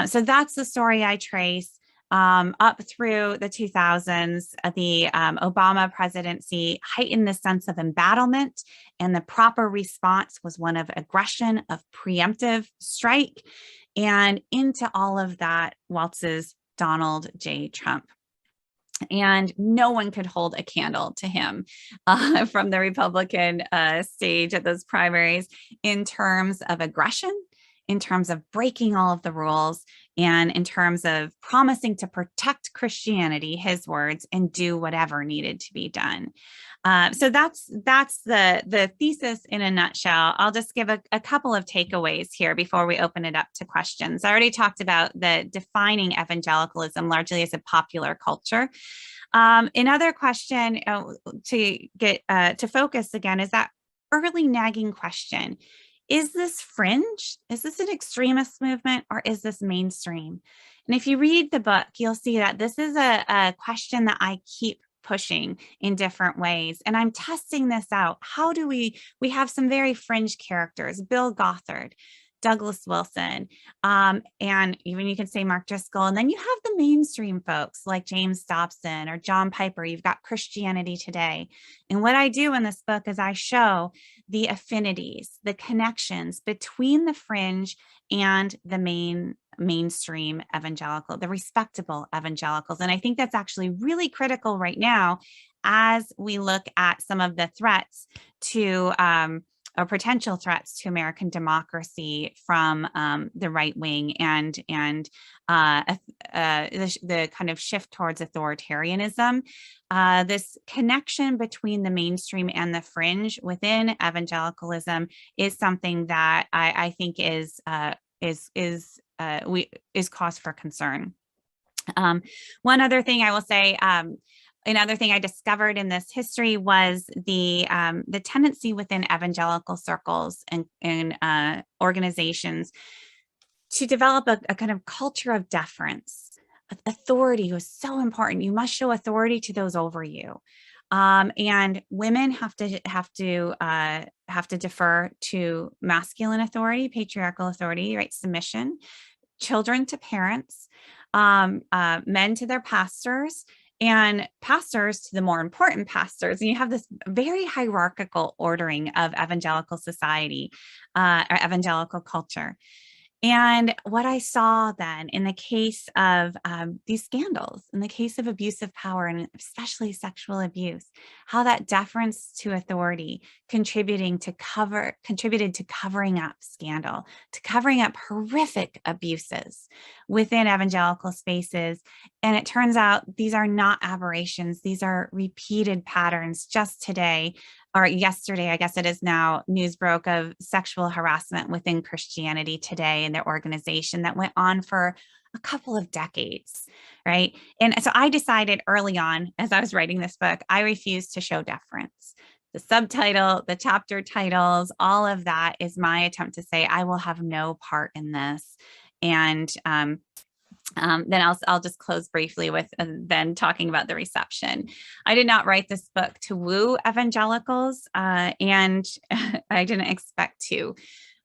So that's the story I trace up through the 2000s. The Obama presidency heightened the sense of embattlement, and the proper response was one of aggression, of preemptive strike. And into all of that waltzes Donald J. Trump. And no one could hold a candle to him from the Republican stage at those primaries in terms of aggression, in terms of breaking all of the rules, and in terms of promising to protect Christianity, his words, and do whatever needed to be done. So that's the thesis in a nutshell. I'll just give a couple of takeaways here before we open it up to questions. I already talked about the defining evangelicalism largely as a popular culture. Another question to get to focus again is that early nagging question. Is this fringe? Is this an extremist movement, or is this mainstream? And if you read the book, you'll see that this is a question that I keep pushing in different ways. And I'm testing this out. How do we have some very fringe characters, Bill Gothard, Douglas Wilson, and even you can say Mark Driscoll. And then you have the mainstream folks like James Dobson or John Piper. You've got Christianity Today. And what I do in this book is I show the affinities, the connections between the fringe and the mainstream evangelical, the respectable evangelicals. And I think that's actually really critical right now as we look at some of the threats to or potential threats to American democracy from the right wing and the kind of shift towards authoritarianism. This connection between the mainstream and the fringe within evangelicalism is something that I think is cause for concern. One other thing I will say. Another thing I discovered in this history was the tendency within evangelical circles and organizations to develop a kind of culture of deference. Authority was so important. You must show authority to those over you, and women have to defer to masculine authority, patriarchal authority, right? Submission. Children to parents, men to their pastors, and pastors to the more important pastors. And you have this very hierarchical ordering of evangelical society, or evangelical culture. And what I saw then in the case of these scandals, in the case of abuse of power, and especially sexual abuse, how that deference to authority contributed to covering up scandal, to covering up horrific abuses within evangelical spaces. And it turns out these are not aberrations. These are repeated patterns. Just today, or yesterday, I guess it is now, news broke of sexual harassment within Christianity Today and their organization that went on for a couple of decades, right? And so I decided early on, as I was writing this book, I refused to show deference. The subtitle, the chapter titles, all of that is my attempt to say, I will have no part in this. And then I'll just close briefly with then talking about the reception. I did not write this book to woo evangelicals, and I didn't expect to.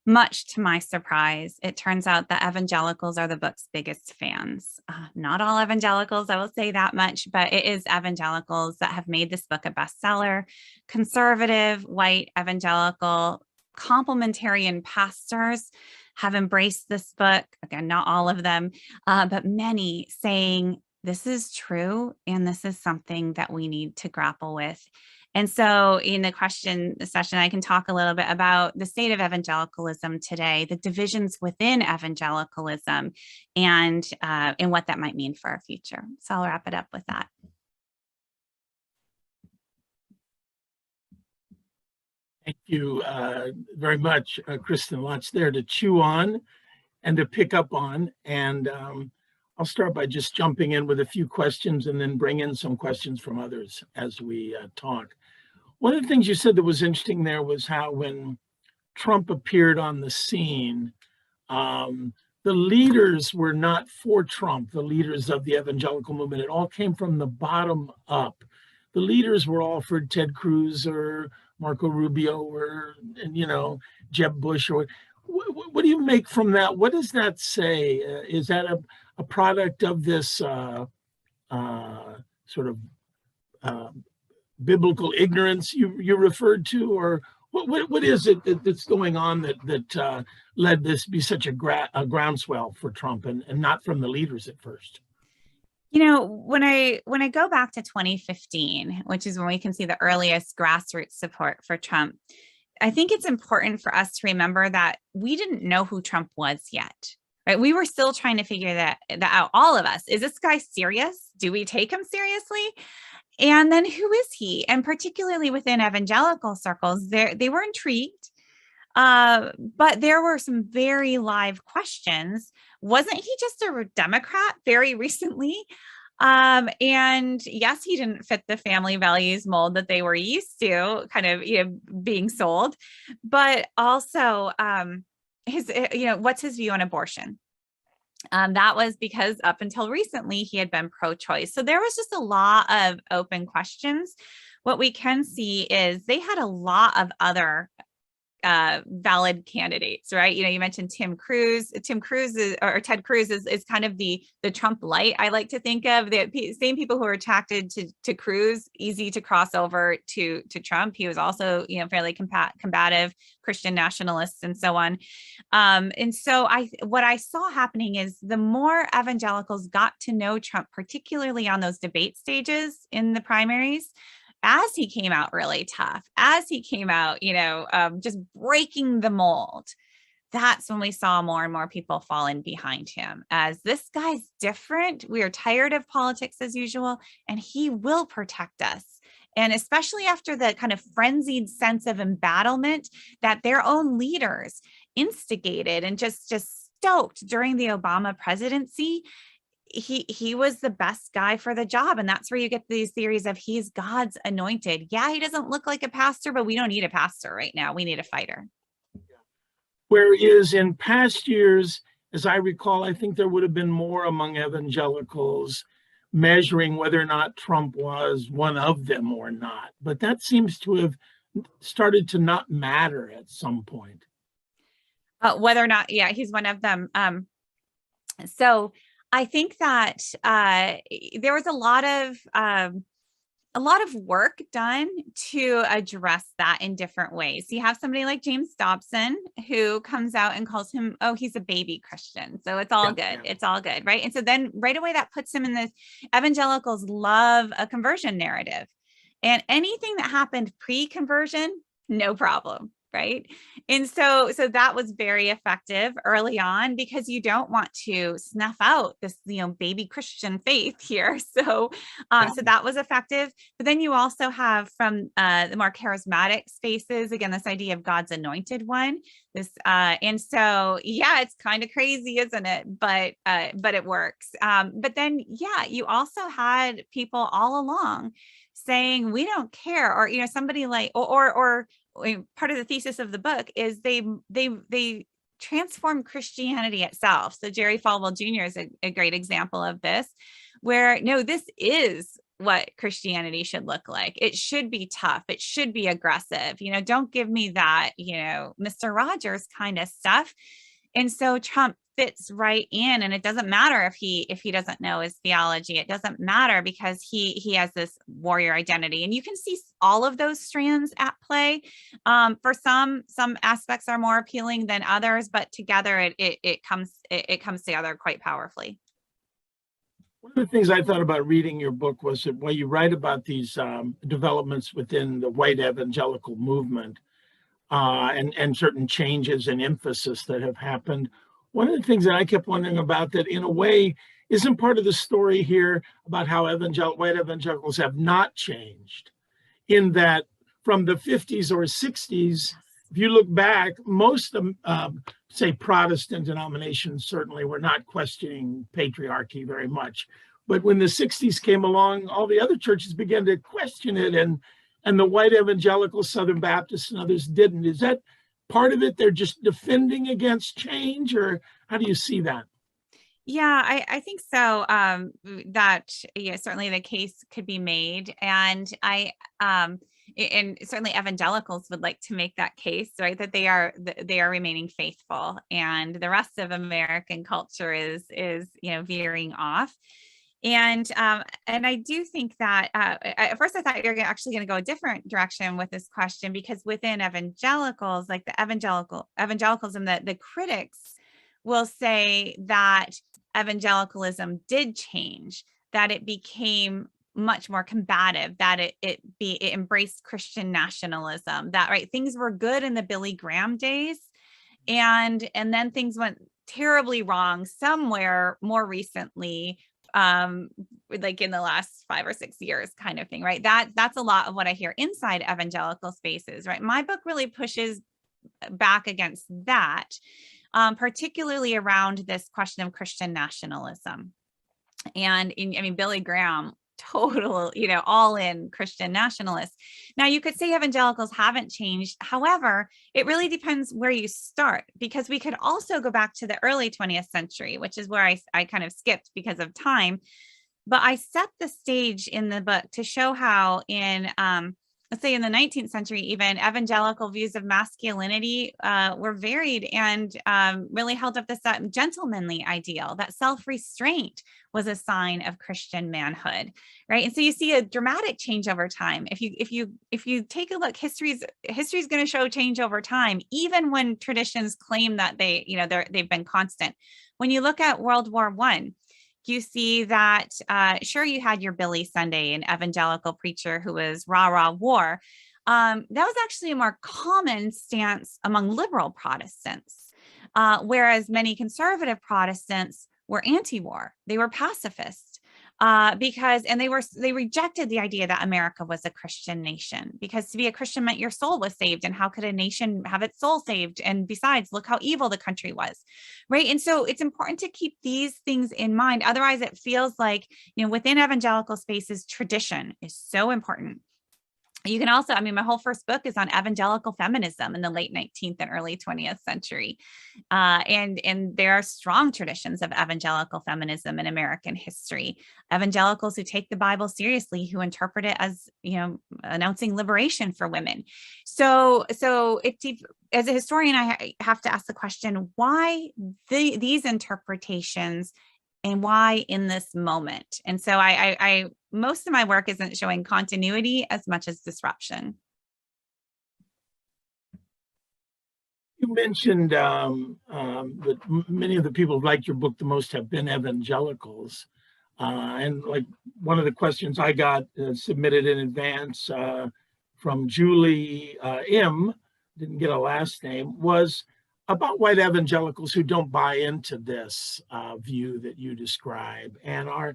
Much to my surprise, it turns out that evangelicals are the book's biggest fans. Not all evangelicals, I will say that much, but it is evangelicals that have made this book a bestseller. Conservative, white, evangelical, complementarian pastors have embraced this book. Again, not all of them, but many saying this is true and this is something that we need to grapple with. And so in the question session, I can talk a little bit about the state of evangelicalism today, the divisions within evangelicalism, and what that might mean for our future. So I'll wrap it up with that. Thank you very much, Kristin. Lots there to chew on and to pick up on. And I'll start by just jumping in with a few questions and then bring in some questions from others as we talk. One of the things you said that was interesting there was how when Trump appeared on the scene, the leaders were not for Trump, the leaders of the evangelical movement. It all came from the bottom up. The leaders were all for Ted Cruz or Marco Rubio or, Jeb Bush. Or what do you make from that? What does that say? Is that a product of this sort of biblical ignorance you referred to, or what is it that's going on that led this to be such a groundswell for Trump and not from the leaders at first? When I go back to 2015, which is when we can see the earliest grassroots support for Trump, I think it's important for us to remember that we didn't know who Trump was yet, right? We were still trying to figure that out, all of us. Is this guy serious? Do we take him seriously? And then who is he? And particularly within evangelical circles, they were intrigued. But there were some very live questions. Wasn't he just a Democrat very recently? And yes, he didn't fit the family values mold that they were used to kind of, being sold, but also, what's his view on abortion? That was because up until recently, he had been pro-choice. So there was just a lot of open questions. What we can see is they had a lot of other valid candidates, right? You mentioned Ted Cruz is kind of the Trump light. I like to think of the same people who are attracted to Cruz, easy to cross over to Trump. He was also, fairly combative, Christian nationalists and so on. And so what I saw happening is the more evangelicals got to know Trump, particularly on those debate stages in the primaries, as he came out really tough, as he came out, just breaking the mold, that's when we saw more and more people fall in behind him as this guy's different. We are tired of politics as usual, and he will protect us. And especially after the kind of frenzied sense of embattlement that their own leaders instigated and just stoked during the Obama presidency, he was the best guy for the job. And that's where you get these theories of he's God's anointed. Yeah, he doesn't look like a pastor, but we don't need a pastor right now. We need a fighter. Whereas in past years, as I recall, I think there would have been more among evangelicals measuring whether or not Trump was one of them or not. But that seems to have started to not matter at some point. Whether or not, yeah, he's one of them. So I think that there was a lot of work done to address that in different ways. You have somebody like James Dobson who comes out and calls him, oh, he's a baby Christian. So it's all good. Yeah. It's all good, right? And so then right away that puts him in this, evangelicals love a conversion narrative. And anything that happened pre-conversion, no problem. Right. And so that was very effective early on because you don't want to snuff out this, baby Christian faith here. So that was effective. But then you also have from the more charismatic spaces, again, this idea of God's anointed one, and so, yeah, it's kind of crazy, isn't it? But it works. But then, yeah, you also had people all along saying, we don't care, or, somebody like, or part of the thesis of the book is they transform Christianity itself. So Jerry Falwell Jr. is a great example of this, where no, this is what Christianity should look like. It should be tough. It should be aggressive. Don't give me that, Mr. Rogers kind of stuff. And so Trump fits right in, and it doesn't matter if he doesn't know his theology. It doesn't matter because he has this warrior identity, and you can see all of those strands at play. For some aspects are more appealing than others, but together it comes together quite powerfully. One of the things I thought about reading your book was that while you write about these developments within the white evangelical movement and certain changes and emphasis that have happened, one of the things that I kept wondering about that in a way isn't part of the story here about how white evangelicals have not changed, in that from the 50s or 60s, if you look back, most of say Protestant denominations certainly were not questioning patriarchy very much. But when the 60s came along, all the other churches began to question it, and the white evangelical Southern Baptists and others didn't. Is that part of it? They're just defending against change, or how do you see that? Yeah, I think so. That certainly the case could be made, and and certainly evangelicals would like to make that case, right? That they are remaining faithful, and the rest of American culture is veering off. And I do think that at first I thought you're actually going to go a different direction with this question, because within evangelicals, like the evangelicalism, the critics will say that evangelicalism did change, that it became much more combative, that it embraced Christian nationalism, that things were good in the Billy Graham days, and then things went terribly wrong somewhere more recently, like in the last 5 or 6 years kind of thing, right? That's a lot of what I hear inside evangelical spaces, right? My book really pushes back against that, particularly around this question of Christian nationalism. And Billy Graham total, all in Christian nationalists. Now, you could say evangelicals haven't changed. However, it really depends where you start, because we could also go back to the early 20th century, which is where I kind of skipped because of time. But I set the stage in the book to show how let's say in the 19th century, even evangelical views of masculinity were varied and really held up this gentlemanly ideal, that self-restraint was a sign of Christian manhood, right? And so you see a dramatic change over time. If you take a look, history's going to show change over time, even when traditions claim that they've been constant. When you look at World War I, you see that, sure, you had your Billy Sunday, an evangelical preacher who was rah, rah, war. That was actually a more common stance among liberal Protestants, whereas many conservative Protestants were anti-war. They were pacifists. They rejected the idea that America was a Christian nation, because to be a Christian meant your soul was saved. And how could a nation have its soul saved? And besides, look how evil the country was, right? And so it's important to keep these things in mind. Otherwise, it feels like, within evangelical spaces, tradition is so important. You can also, my whole first book is on evangelical feminism in the late 19th and early 20th century. And there are strong traditions of evangelical feminism in American history. Evangelicals who take the Bible seriously, who interpret it as, announcing liberation for women. So as a historian, I have to ask the question, why these interpretations? And why in this moment? And so I most of my work isn't showing continuity as much as disruption. You mentioned that many of the people who liked your book the most have been evangelicals. And like one of the questions I got submitted in advance from Julie M., didn't get a last name, was about white evangelicals who don't buy into this view that you describe. And are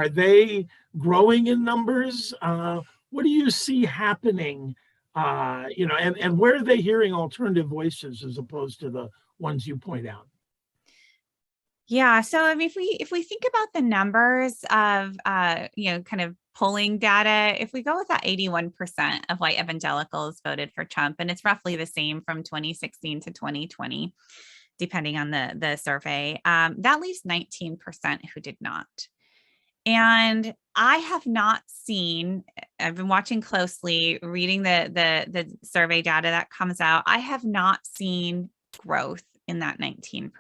they growing in numbers? What do you see happening? And where are they hearing alternative voices as opposed to the ones you point out? Yeah. So if we think about the numbers of kind of polling data, if we go with that 81% of white evangelicals voted for Trump, and it's roughly the same from 2016 to 2020, depending on the survey, that leaves 19% who did not. And I have not seen, I've been watching closely, reading the survey data that comes out. I have not seen growth in that 19%.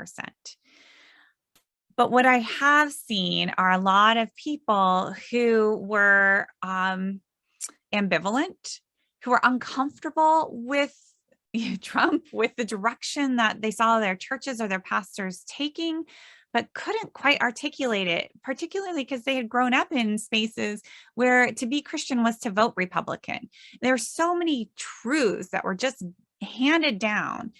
But what I have seen are a lot of people who were ambivalent, who were uncomfortable with Trump, with the direction that they saw their churches or their pastors taking, but couldn't quite articulate it, particularly because they had grown up in spaces where to be Christian was to vote Republican. There were so many truths that were just handed down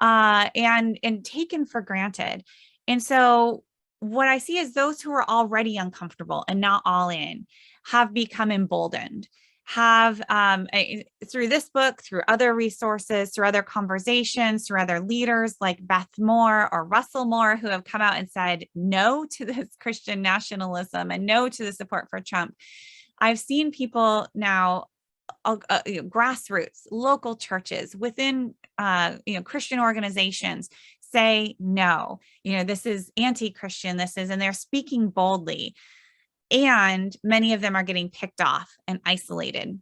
and taken for granted. And so what I see is those who are already uncomfortable and not all in have become emboldened, have through this book, through other resources, through other conversations, through other leaders like Beth Moore or Russell Moore, who have come out and said no to this Christian nationalism and no to the support for Trump. I've seen people now, grassroots, local churches, within Christian organizations say, no, this is anti-Christian, and they're speaking boldly. And many of them are getting picked off and isolated.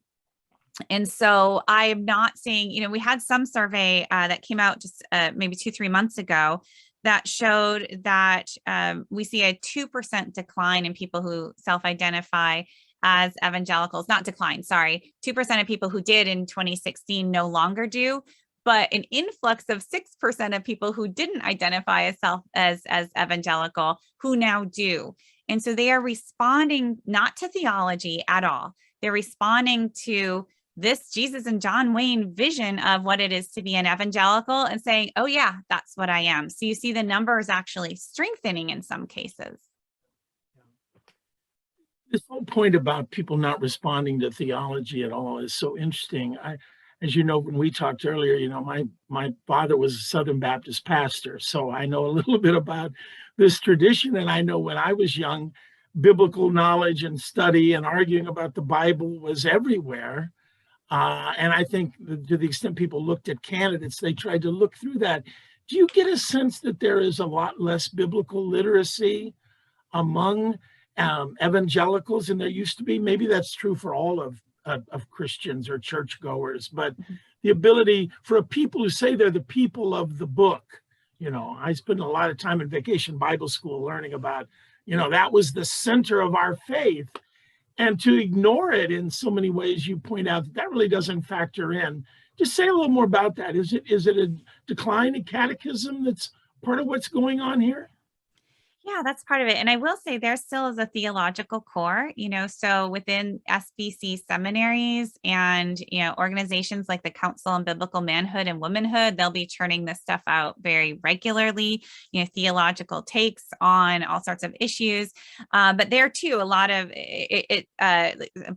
And so I'm not seeing, we had some survey that came out just maybe 2-3 months ago that showed that we see a 2% decline in people who self-identify as evangelicals, not decline, sorry, 2% of people who did in 2016 no longer do, but an influx of 6% of people who didn't identify as evangelical who now do. And so they are responding not to theology at all. They're responding to this Jesus and John Wayne vision of what it is to be an evangelical and saying, oh yeah, that's what I am. So you see the numbers actually strengthening in some cases. This whole point about people not responding to theology at all is so interesting. As you know, when we talked earlier, my father was a Southern Baptist pastor, so I know a little bit about this tradition. And I know when I was young, biblical knowledge and study and arguing about the Bible was everywhere. And I think to the extent people looked at candidates, they tried to look through that. Do you get a sense that there is a lot less biblical literacy among evangelicals than there used to be? Maybe that's true for all of Christians or churchgoers, but the ability for a people who say they're the people of the book, I spent a lot of time in Vacation Bible School learning about, that was the center of our faith. And to ignore it in so many ways, you point out that really doesn't factor in. Just say a little more about that. Is it a decline in catechism that's part of what's going on here? Yeah, that's part of it. And I will say there still is a theological core, so within SBC seminaries and, organizations like the Council on Biblical Manhood and Womanhood, they'll be churning this stuff out very regularly, theological takes on all sorts of issues. But there too, a lot of a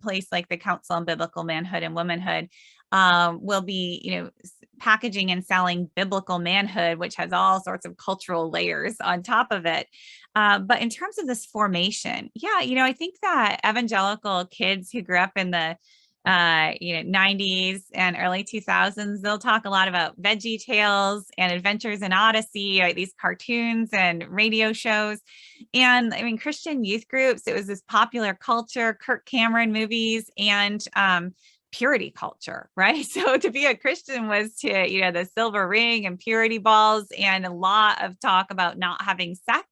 place like the Council on Biblical Manhood and Womanhood will be, packaging and selling biblical manhood, which has all sorts of cultural layers on top of it. But in terms of this formation, I think that evangelical kids who grew up in the 90s and early 2000s, they'll talk a lot about Veggie Tales and Adventures in Odyssey, right? These cartoons and radio shows. And I mean, Christian youth groups, it was this popular culture, Kirk Cameron movies, and purity culture, right? So to be a Christian was to, the silver ring and purity balls and a lot of talk about not having sex,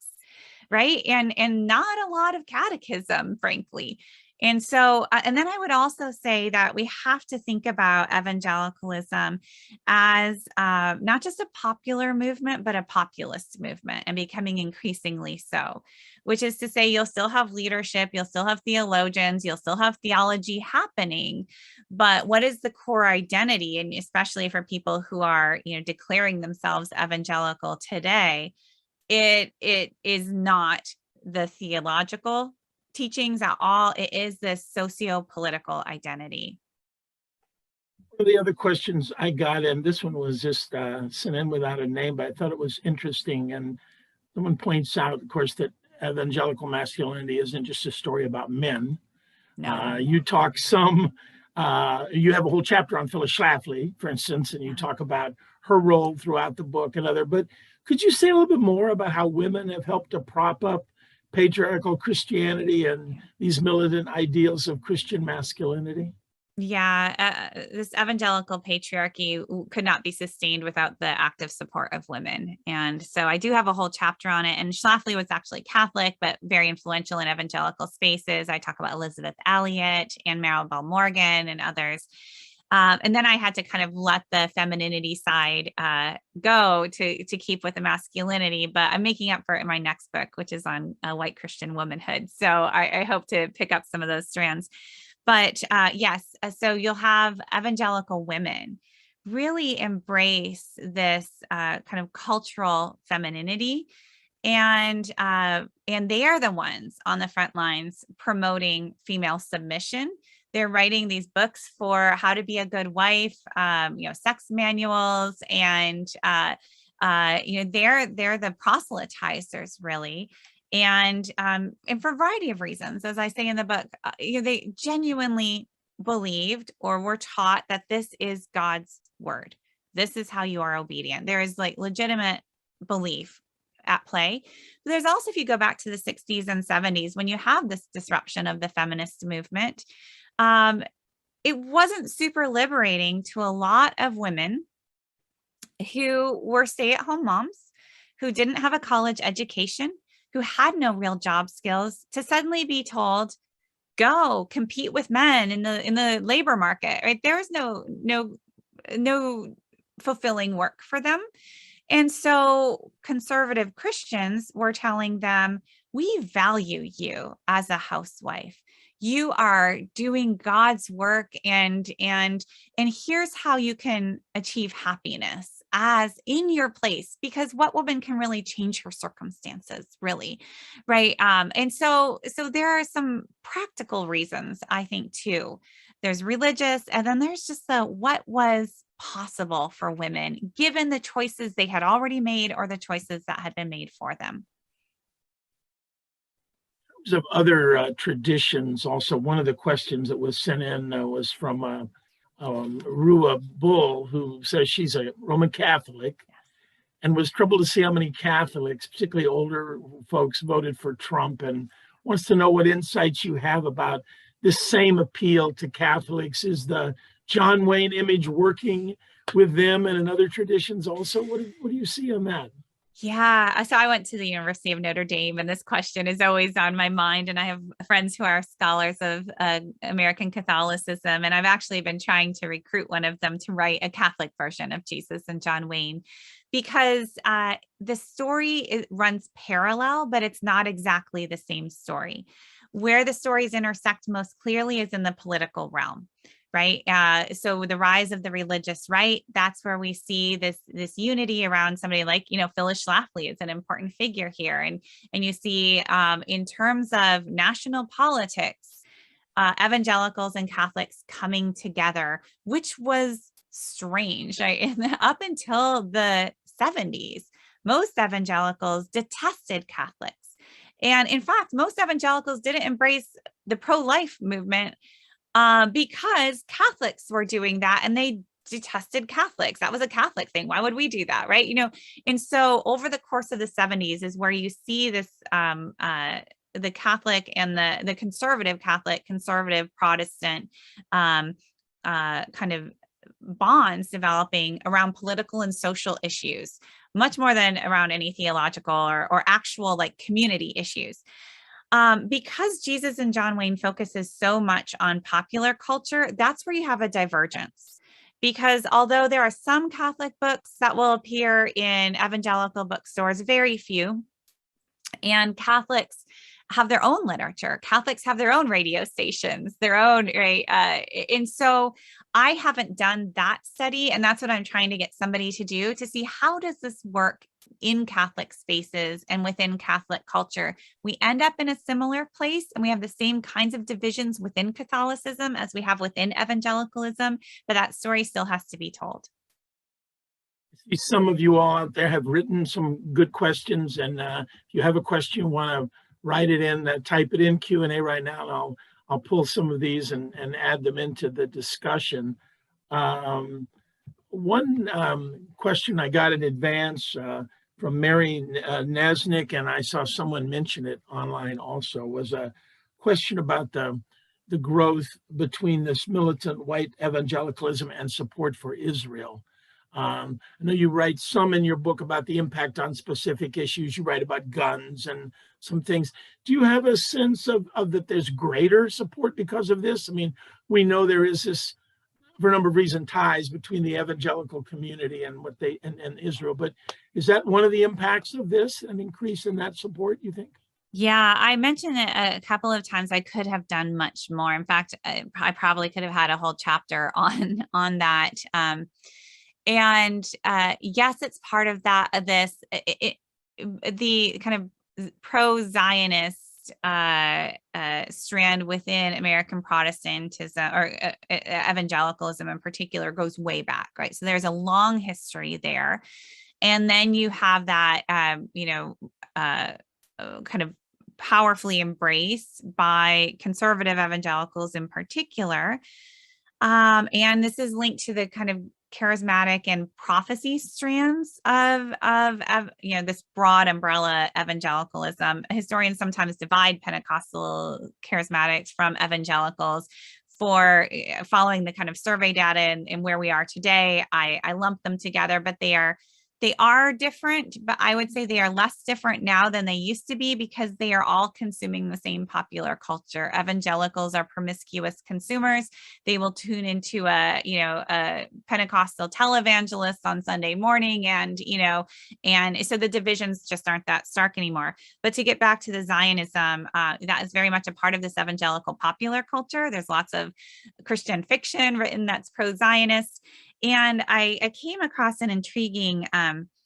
right? And not a lot of catechism, frankly. And so, and then I would also say that we have to think about evangelicalism as not just a popular movement, but a populist movement, and becoming increasingly so, which is to say you'll still have leadership, you'll still have theologians, you'll still have theology happening, but what is the core identity? And especially for people who are, declaring themselves evangelical today, it is not the theological teachings at all. It is this socio-political identity. One of the other questions I got, and this one was just sent in without a name, but I thought it was interesting. And someone points out, of course, that evangelical masculinity isn't just a story about men. No. You talk some, you have a whole chapter on Phyllis Schlafly, for instance, and you talk about her role throughout the book and other, but could you say a little bit more about how women have helped to prop up patriarchal Christianity and these militant ideals of Christian masculinity? Yeah, this evangelical patriarchy could not be sustained without the active support of women. And so I do have a whole chapter on it. And Schlafly was actually Catholic, but very influential in evangelical spaces. I talk about Elizabeth Elliot and Maribel Morgan and others. And then I had to kind of let the femininity side go to keep with the masculinity, but I'm making up for it in my next book, which is on white Christian womanhood. So I hope to pick up some of those strands. But yes, so you'll have evangelical women really embrace this kind of cultural femininity. And they are the ones on the front lines promoting female submission. They're writing these books for how to be a good wife, sex manuals, and they're the proselytizers, really. And for a variety of reasons, as I say in the book, they genuinely believed or were taught that this is God's word. This is how you are obedient. There is like legitimate belief at play. But there's also, if you go back to the 60s and 70s, when you have this disruption of the feminist movement, it wasn't super liberating to a lot of women who were stay-at-home moms, who didn't have a college education, who had no real job skills, to suddenly be told, go compete with men in the labor market, right? There was no fulfilling work for them. And so conservative Christians were telling them, we value you as a housewife. You are doing God's work, and here's how you can achieve happiness as in your place, because what woman can really change her circumstances, really, right? And so there are some practical reasons, I think, too. There's religious, and then there's just what was possible for women, given the choices they had already made or the choices that had been made for them. of other traditions, also one of the questions that was sent in was from Rua Bull, who says she's a Roman Catholic and was troubled to see how many Catholics, particularly older folks, voted for Trump, and wants to know what insights you have about this same appeal to Catholics. Is the John Wayne image working with them and in other traditions also? What do you see on that? Yeah, so I went to the University of Notre Dame, and this question is always on my mind. And I have friends who are scholars of American Catholicism, and I've actually been trying to recruit one of them to write a Catholic version of Jesus and John Wayne, because the story runs parallel, but it's not exactly the same story. Where the stories intersect most clearly is in the political realm. Right. So the rise of the religious right, that's where we see this unity around somebody like, Phyllis Schlafly is an important figure here. And you see in terms of national politics, evangelicals and Catholics coming together, which was strange. Right? Up until the 70s, most evangelicals detested Catholics. And in fact, most evangelicals didn't embrace the pro-life movement because Catholics were doing that and they detested Catholics. That was a Catholic thing. Why would we do that? Right. And so over the course of the 70s is where you see this, the Catholic and the conservative Catholic, conservative Protestant kind of bonds developing around political and social issues, much more than around any theological or actual like community issues. Because Jesus and John Wayne focuses so much on popular culture, that's where you have a divergence. Because although there are some Catholic books that will appear in evangelical bookstores, very few, and Catholics have their own literature. Catholics have their own radio stations, their own, right? And so I haven't done that study, and that's what I'm trying to get somebody to do, to see how does this work in Catholic spaces and within Catholic culture. We end up in a similar place, and we have the same kinds of divisions within Catholicism as we have within evangelicalism, but that story still has to be told. Some of you all out there have written some good questions, and if you have a question, want to write it in, type it in Q&A right now, and I'll pull some of these and add them into the discussion. One question I got in advance from Mary Nesnick, and I saw someone mention it online also, was a question about the growth between this militant white evangelicalism and support for Israel. I know you write some in your book about the impact on specific issues. You write about guns and some things. Do you have a sense of that there's greater support because of this? I mean, we know there is this, for a number of reasons, ties between the evangelical community and and Israel. But is that one of the impacts of this, an increase in that support, you think? Yeah, I mentioned it a couple of times. I could have done much more. In fact, I probably could have had a whole chapter on that. And yes, it's part of that. The kind of pro-Zionist strand within American Protestantism or evangelicalism in particular goes way back, right? So there's a long history there, and then you have that, kind of powerfully embraced by conservative evangelicals in particular, and this is linked to the kind of charismatic and prophecy strands of this broad umbrella evangelicalism. Historians sometimes divide Pentecostal charismatics from evangelicals for following the kind of survey data and where we are today. I lump them together, but they are different, but I would say they are less different now than they used to be because they are all consuming the same popular culture. Evangelicals are promiscuous consumers. They will tune into a Pentecostal televangelist on Sunday morning, and so the divisions just aren't that stark anymore. But to get back to the Zionism, that is very much a part of this evangelical popular culture. There's lots of Christian fiction written that's pro-Zionist. And I came across an intriguing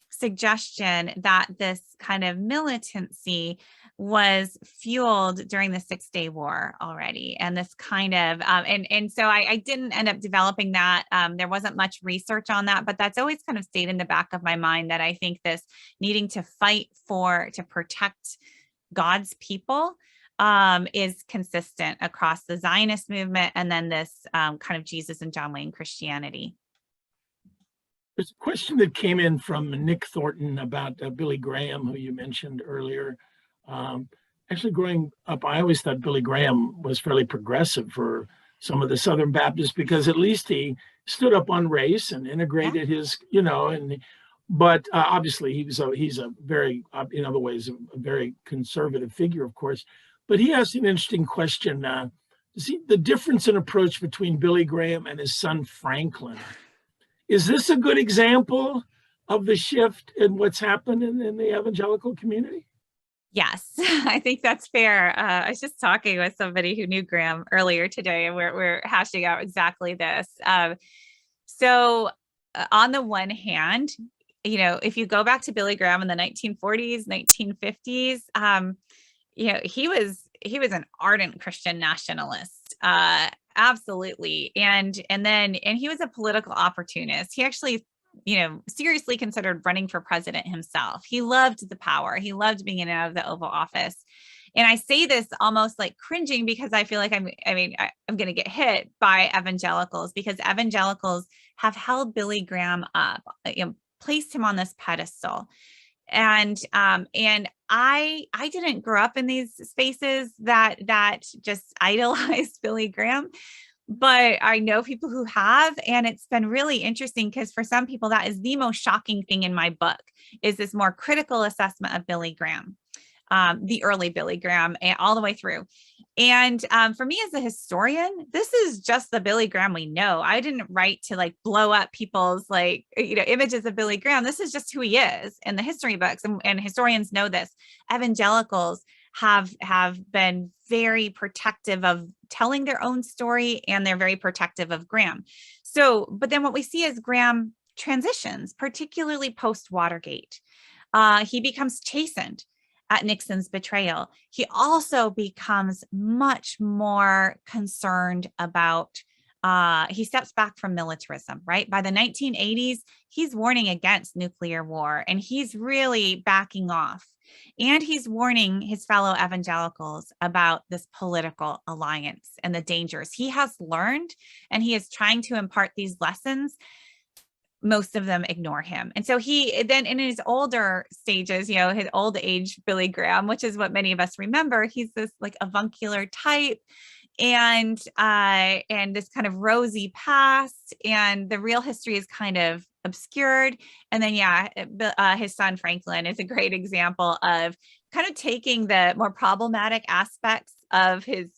suggestion that this kind of militancy was fueled during the 6-Day War already. And this kind of, and so I didn't end up developing that. There wasn't much research on that, but that's always kind of stayed in the back of my mind, that I think this needing to fight to protect God's people is consistent across the Zionist movement and then this kind of Jesus and John Wayne Christianity. There's a question that came in from Nick Thornton about Billy Graham, who you mentioned earlier. Actually, growing up, I always thought Billy Graham was fairly progressive for some of the Southern Baptists because at least he stood up on race and integrated his, but obviously he's a very, in other ways, a very conservative figure, of course. But he asked an interesting question. See the difference in approach between Billy Graham and his son Franklin. Is this a good example of the shift in what's happened in the evangelical community? Yes, I think that's fair. I was just talking with somebody who knew Graham earlier today, and we're hashing out exactly this. So on the one hand, if you go back to Billy Graham in the 1940s, 1950s, he was an ardent Christian nationalist. Absolutely. And he was a political opportunist. He actually, seriously considered running for president himself. He loved the power. He loved being in and out of the Oval Office. And I say this almost like cringing because I feel like I'm going to get hit by evangelicals because evangelicals have held Billy Graham up, placed him on this pedestal. And I didn't grow up in these spaces that just idolized Billy Graham, but I know people who have, and it's been really interesting because for some people that is the most shocking thing in my book is this more critical assessment of Billy Graham, the early Billy Graham, and all the way through. And for me as a historian, this is just the Billy Graham we know. I didn't write to blow up people's images of Billy Graham. This is just who he is in the history books, and historians know this. Evangelicals have been very protective of telling their own story, and they're very protective of Graham. So, but then what we see is Graham transitions, particularly post-Watergate. He becomes chastened at Nixon's betrayal. He also becomes much more concerned about, he steps back from militarism, right? By the 1980s, he's warning against nuclear war, and he's really backing off. And he's warning his fellow evangelicals about this political alliance and the dangers he has learned, and he is trying to impart these lessons. Most of them ignore him. And so he then in his older stages, his old age Billy Graham, which is what many of us remember, he's this avuncular type and this kind of rosy past, and the real history is kind of obscured. And then his son Franklin is a great example of kind of taking the more problematic aspects of his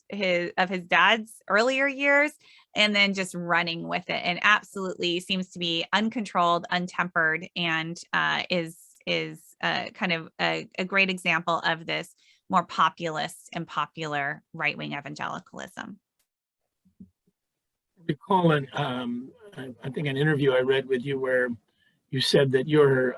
dad's earlier years and then just running with it, and absolutely seems to be uncontrolled, untempered, and is kind of a great example of this more populist and popular right-wing evangelicalism. I recall I think an interview I read with you where you said that your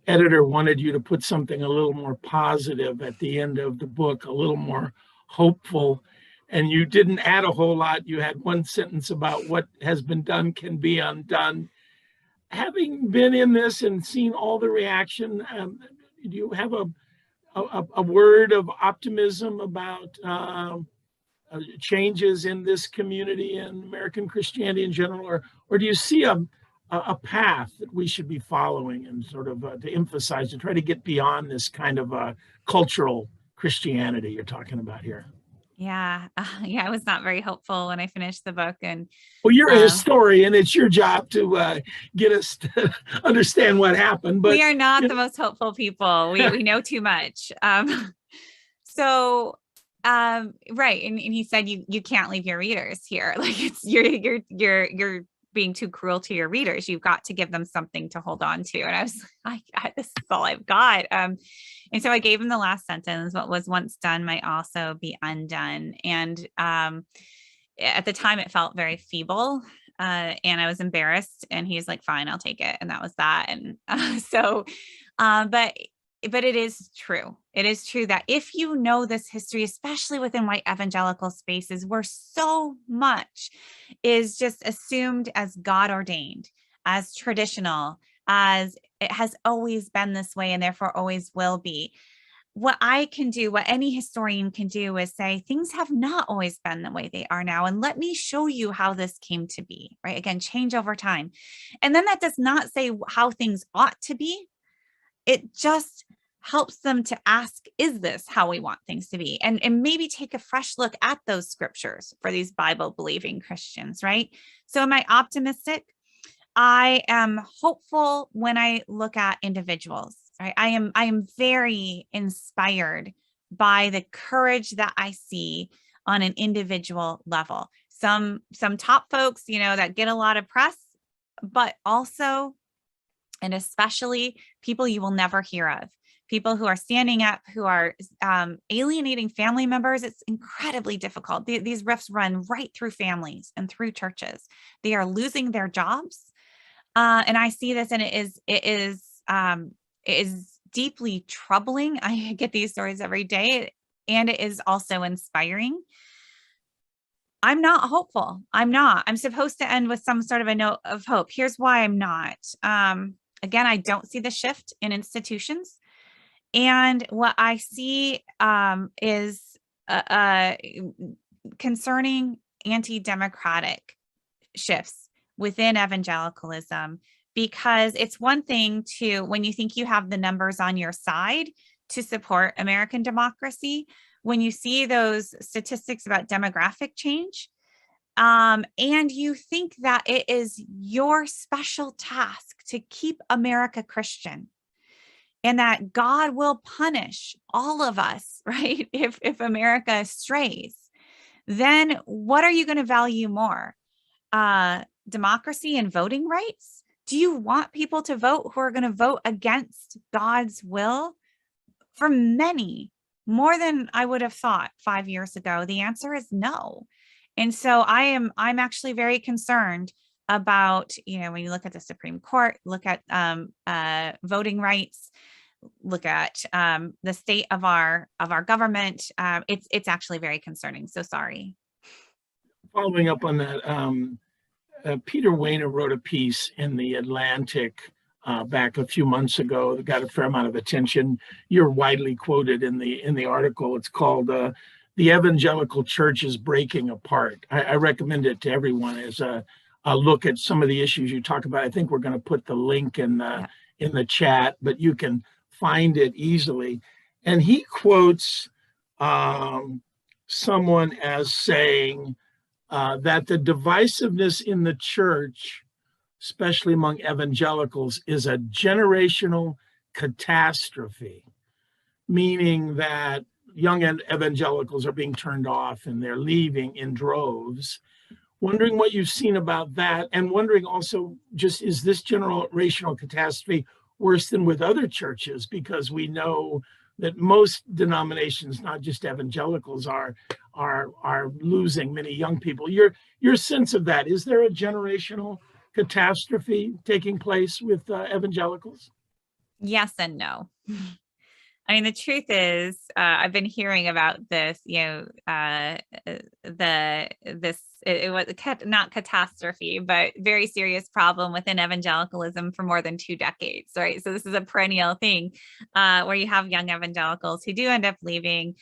editor wanted you to put something a little more positive at the end of the book, a little more hopeful, and you didn't add a whole lot. You had one sentence about what has been done can be undone. Having been in this and seen all the reaction, do you have a word of optimism about changes in this community and American Christianity in general, or do you see a path that we should be following and sort of to emphasize to try to get beyond this kind of cultural Christianity you're talking about here? Yeah, I was not very hopeful when I finished the book. And well, you're a historian. It's your job to get us to understand what happened. But we are not the most hopeful people. We know too much. Right, and he said you can't leave your readers here. It's you're being too cruel to your readers. You've got to give them something to hold on to. And I was like, this is all I've got. And so I gave him the last sentence: what was once done might also be undone. And at the time it felt very feeble. And I was embarrassed, and he's like, fine, I'll take it. And that was that. And but it is true. It is true that if you know this history, especially within white evangelical spaces, where so much is just assumed as God ordained, as traditional, as it has always been this way and therefore always will be, what I can do, what any historian can do, is say things have not always been the way they are now. And let me show you how this came to be, right? Again, change over time. And then that does not say how things ought to be. It just helps them to ask, is this how we want things to be? And maybe take a fresh look at those scriptures for these Bible believing Christians, right? So am I optimistic? I am hopeful when I look at individuals, right? I am very inspired by the courage that I see on an individual level. Some top folks, that get a lot of press, but also, and especially, people you will never hear of. People who are standing up, who are alienating family members. It's incredibly difficult. These rifts run right through families and through churches. They are losing their jobs. And I see this, and it is deeply troubling. I get these stories every day, and it is also inspiring. I'm not hopeful. I'm not. I'm supposed to end with some sort of a note of hope. Here's why I'm not. Again, I don't see the shift in institutions. And what I see is concerning anti-democratic shifts within evangelicalism, because it's one thing to, when you think you have the numbers on your side to support American democracy, when you see those statistics about demographic change, and you think that it is your special task to keep America Christian, and that God will punish all of us, right? If America strays, then what are you going to value more? Democracy and voting rights? Do you want people to vote who are going to vote against God's will? For many, more than I would have thought 5 years ago, the answer is no. And so I'm actually very concerned about, when you look at the Supreme Court, look at voting rights, look at the state of our government. It's actually very concerning. So sorry. Following up on that, Peter Wehner wrote a piece in the Atlantic back a few months ago that got a fair amount of attention. You're widely quoted in the article. It's called "The Evangelical Church is Breaking Apart." I recommend it to everyone as a look at some of the issues you talk about. I think we're going to put the link in the chat, but you can find it easily. And he quotes someone as saying that the divisiveness in the church, especially among evangelicals, is a generational catastrophe, meaning that young evangelicals are being turned off and they're leaving in droves. Wondering what you've seen about that, and wondering also, just, is this generational catastrophe worse than with other churches? Because we know that most denominations, not just evangelicals, are losing many young people. Your sense of that, is there a generational catastrophe taking place with evangelicals? Yes and no. I mean, the truth is, I've been hearing about this, it was not catastrophe, but very serious problem within evangelicalism for more than 2 decades, right? So this is a perennial thing where you have young evangelicals who do end up leaving,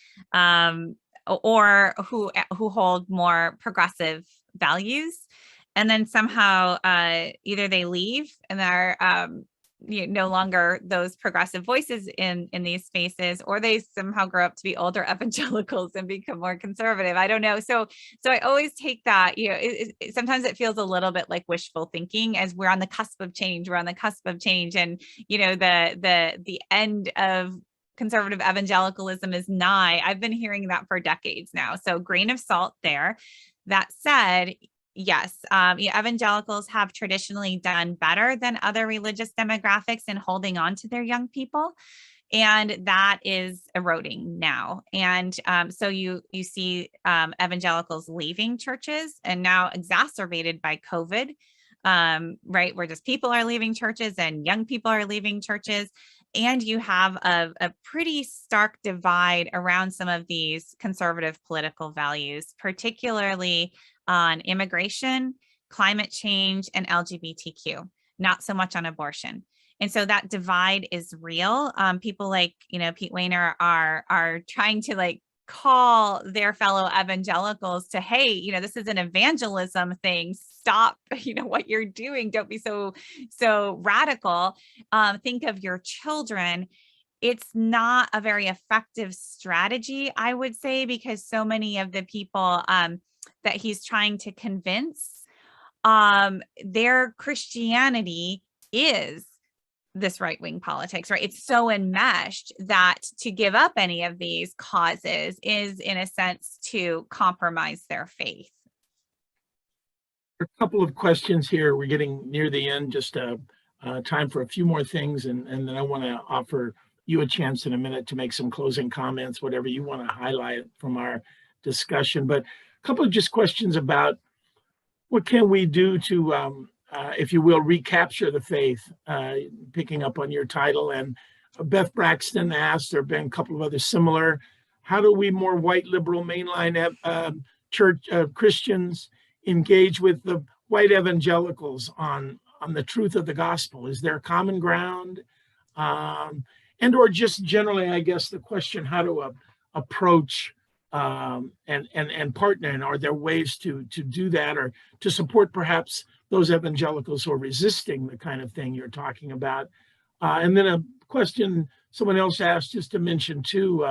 or who hold more progressive values, and then somehow either they leave and they're no longer those progressive voices in these spaces, or they somehow grow up to be older evangelicals and become more conservative. I don't know. So I always take that, sometimes it feels a little bit like wishful thinking, as we're on the cusp of change. We're on the cusp of change, and the end of conservative evangelicalism is nigh. I've been hearing that for decades now. So grain of salt there. That said, yes, evangelicals have traditionally done better than other religious demographics in holding on to their young people, and that is eroding now. And so you see evangelicals leaving churches, and now exacerbated by COVID, right, where just people are leaving churches and young people are leaving churches. And you have a pretty stark divide around some of these conservative political values, particularly on immigration, climate change, and LGBTQ, not so much on abortion. And so that divide is real. People like, Pete Wehner are trying to like call their fellow evangelicals to, hey, this is an evangelism thing. Stop, what you're doing. Don't be so radical. Think of your children. It's not a very effective strategy, I would say, because so many of the people that he's trying to convince, their Christianity is this right-wing politics, right? It's so enmeshed that to give up any of these causes is, in a sense, to compromise their faith. A couple of questions here. We're getting near the end, just time for a few more things, and then I want to offer you a chance in a minute to make some closing comments, whatever you want to highlight from our discussion. But a couple of just questions about what can we do to, if you will, recapture the faith, picking up on your title. And Beth Braxton asked, there have been a couple of others similar, how do we more white liberal mainline church Christians engage with the white evangelicals on the truth of the gospel? Is there common ground? And or just generally, I guess, the question how to approach and partner, and are there ways to do that, or to support perhaps those evangelicals who are resisting the kind of thing you're talking about? And then a question someone else asked, just to mention too,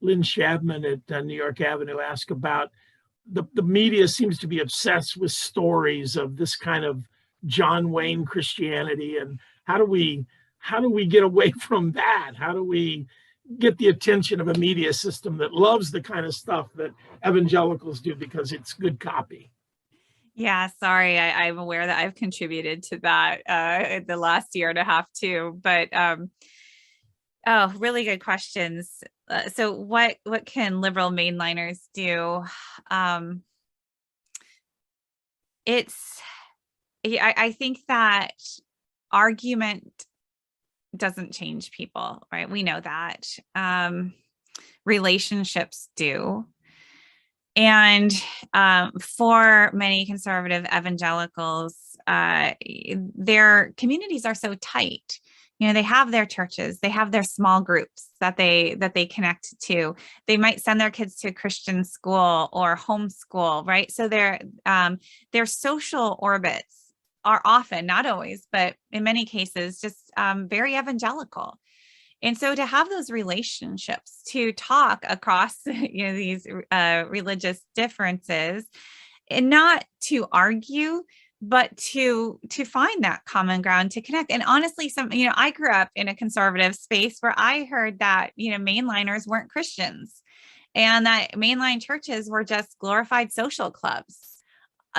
Lynn Shabman at New York Avenue asked about the media seems to be obsessed with stories of this kind of John Wayne Christianity, and how do we get away from that? How do we get the attention of a media system that loves the kind of stuff that evangelicals do because it's good copy? Yeah, sorry, I'm aware that I've contributed to that the last year and a half too. But oh, really good questions. So what can liberal mainliners do? I think that argument doesn't change people, right? We know that. Relationships do. And for many conservative evangelicals, their communities are so tight. They have their churches, they have their small groups that they connect to. They might send their kids to a Christian school or homeschool, right? So their social orbits are often, not always, but in many cases, just very evangelical. And so to have those relationships, to talk across these religious differences, and not to argue, but to find that common ground, to connect. And honestly, I grew up in a conservative space where I heard that mainliners weren't Christians, and that mainline churches were just glorified social clubs.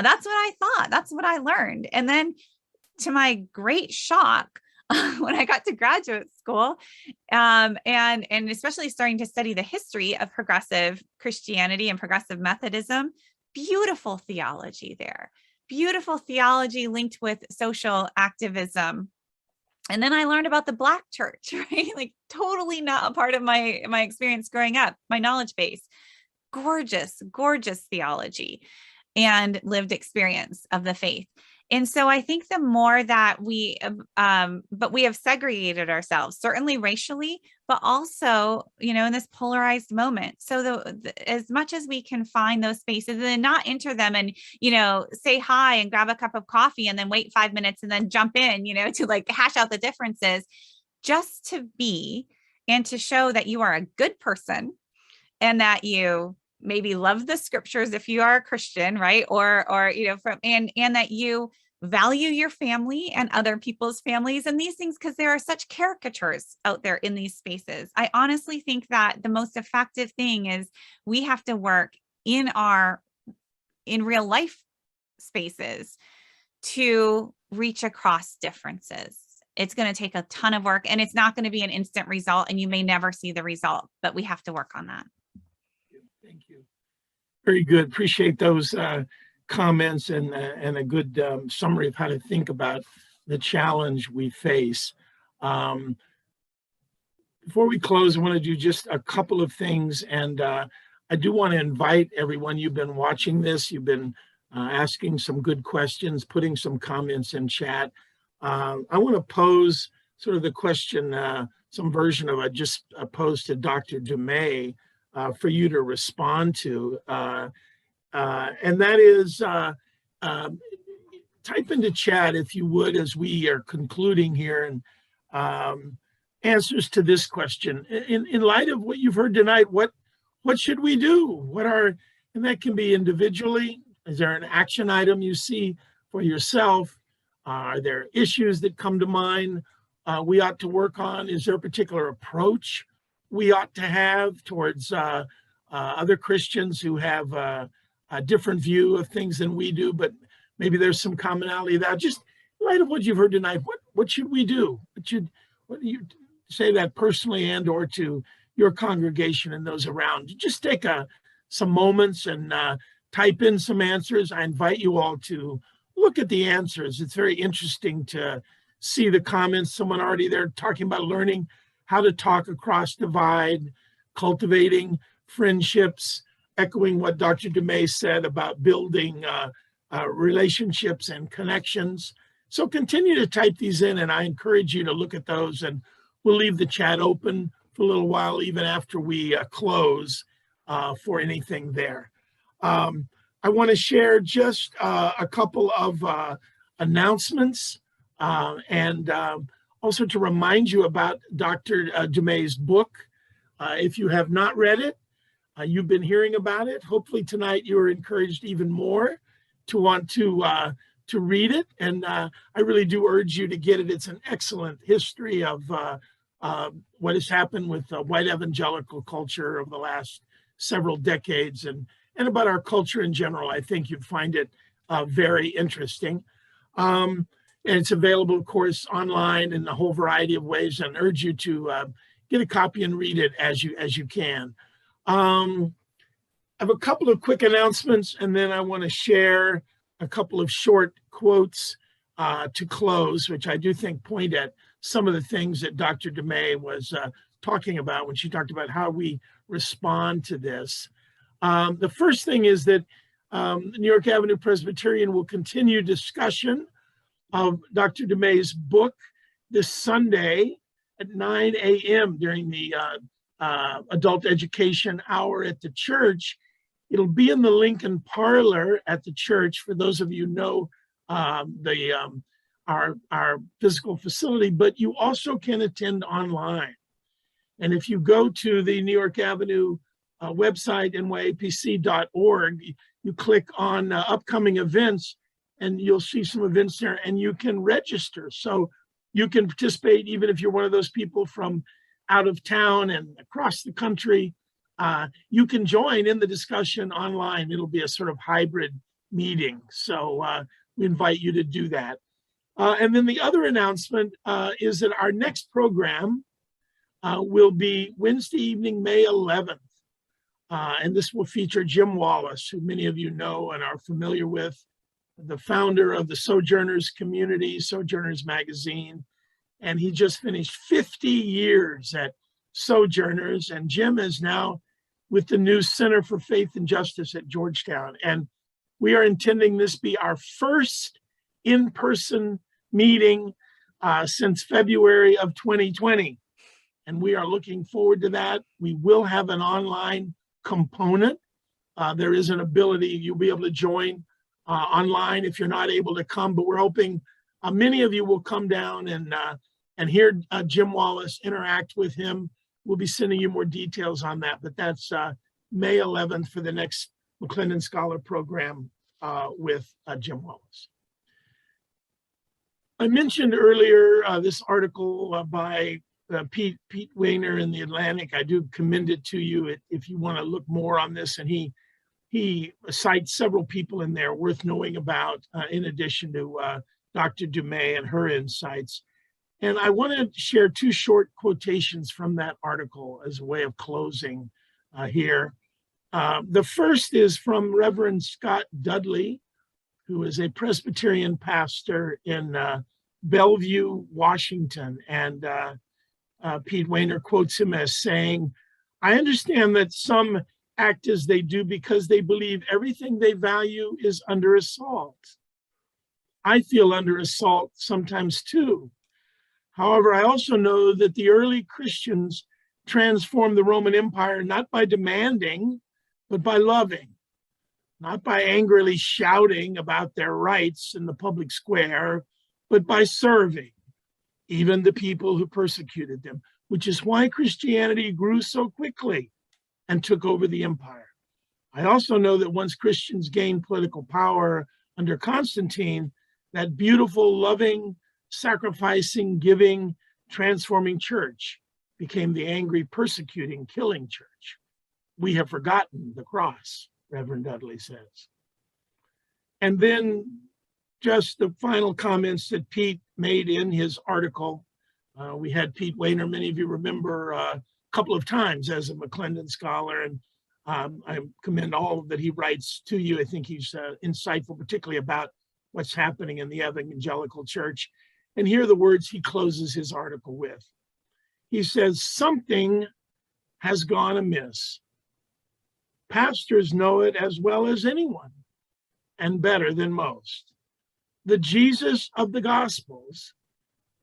That's what I thought. That's what I learned. And then, to my great shock, when I got to graduate school, and especially starting to study the history of progressive Christianity and progressive Methodism, beautiful theology there. Beautiful theology linked with social activism. And then I learned about the Black church, right? Like totally not a part of my experience growing up, my knowledge base. Gorgeous, gorgeous theology and lived experience of the faith. And so I think the more that but we have segregated ourselves, certainly racially, but also, in this polarized moment. So as much as we can find those spaces and then not enter them and, say hi and grab a cup of coffee and then wait 5 minutes and then jump in, to like hash out the differences, just to be, and to show that you are a good person and that you maybe love the scriptures if you are a Christian, right? Or and that you value your family and other people's families and these things, because there are such caricatures out there in these spaces. I honestly think that the most effective thing is we have to work in real life spaces to reach across differences. It's going to take a ton of work, and it's not going to be an instant result, and you may never see the result, but we have to work on that. Thank you. Very good. Appreciate those comments and a good summary of how to think about the challenge we face. Before we close, I want to do just a couple of things, and I do want to invite everyone. You've been watching this. You've been asking some good questions, putting some comments in chat. I want to pose sort of the question, some version of I just posed to Dr. Dumais for you to respond to. And that is, type into chat, if you would, as we are concluding here, and answers to this question. In light of what you've heard tonight, what should we do? And that can be individually. Is there an action item you see for yourself? Are there issues that come to mind we ought to work on? Is there a particular approach we ought to have towards other Christians who have a different view of things than we do, but maybe there's some commonality that just in light of what you've heard tonight, what should we do? What do you say that personally and or to your congregation and those around? Just take some moments and type in some answers. I invite you all to look at the answers. It's very interesting to see the comments. Someone already there talking about learning how to talk across divide, cultivating friendships, echoing what Dr. Dumais said about building relationships and connections. So continue to type these in, and I encourage you to look at those, and we'll leave the chat open for a little while, even after we close, for anything there. I want to share just a couple of announcements, and also to remind you about Dr. Dumais' book. If you have not read it, you've been hearing about it. Hopefully tonight you are encouraged even more to want to read it, and I really do urge you to get it. It's an excellent history of what has happened with white evangelical culture over the last several decades, and about our culture in general. I think you'd find it very interesting. And it's available, of course, online in a whole variety of ways, and urge you to get a copy and read it as you can. I have a couple of quick announcements, and then I want to share a couple of short quotes to close, which I do think point at some of the things that Dr. Dumais was talking about when she talked about how we respond to this. The first thing is that New York Avenue Presbyterian will continue discussion of Dr. Dumais' book this Sunday at 9 a.m. during the adult education hour at the church. It'll be in the Lincoln Parlor at the church, for those of you who know our physical facility, but you also can attend online. And if you go to the New York Avenue website, nyapc.org, you click on upcoming events, and you'll see some events there, and you can register. So you can participate even if you're one of those people from out of town and across the country. You can join in the discussion online. It'll be a sort of hybrid meeting. So we invite you to do that. And then the other announcement is that our next program will be Wednesday evening, May 11th. And this will feature Jim Wallace, who many of you know and are familiar with, the founder of the Sojourners community, Sojourners magazine. And he just finished 50 years at Sojourners. And Jim is now with the new Center for Faith and Justice at Georgetown. And we are intending this be our first in-person meeting since February of 2020. And we are looking forward to that. We will have an online component. There is an ability, you'll be able to join online if you're not able to come, but we're hoping many of you will come down and hear Jim Wallace, interact with him. We'll be sending you more details on that, but that's May 11th for the next McClendon Scholar Program with Jim Wallace. I mentioned earlier this article by Pete Wehner in the Atlantic. I do commend it to you if you want to look more on this, and he cites several people in there worth knowing about, in addition to Dr. Dumais and her insights. And I want to share two short quotations from that article as a way of closing here. The first is from Reverend Scott Dudley, who is a Presbyterian pastor in Bellevue, Washington. And Pete Wehner quotes him as saying, "I understand that some act as they do because they believe everything they value is under assault. I feel under assault sometimes too. However, I also know that the early Christians transformed the Roman Empire not by demanding, but by loving, not by angrily shouting about their rights in the public square, but by serving even the people who persecuted them, which is why Christianity grew so quickly and took over the empire. I also know that once Christians gained political power under Constantine, that beautiful, loving, sacrificing, giving, transforming church became the angry, persecuting, killing church. We have forgotten the cross, Reverend Dudley says. And then just the final comments that Pete made in his article. We had Pete Wayner, many of you remember, a couple of times as a McClendon scholar, and I commend all that he writes to you. I think he's insightful, particularly about what's happening in the Evangelical church. And here are the words he closes his article with. He says, "Something has gone amiss. Pastors know it as well as anyone, and better than most. The Jesus of the Gospels,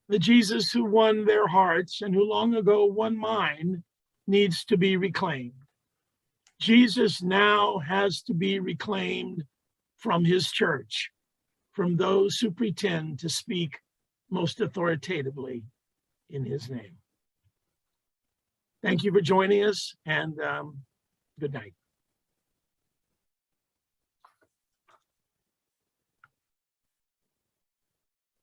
the Jesus who won their hearts and who long ago won mine, needs to be reclaimed. Jesus now has to be reclaimed from his church, from those who pretend to speak most authoritatively in his name." Thank you for joining us, and good night.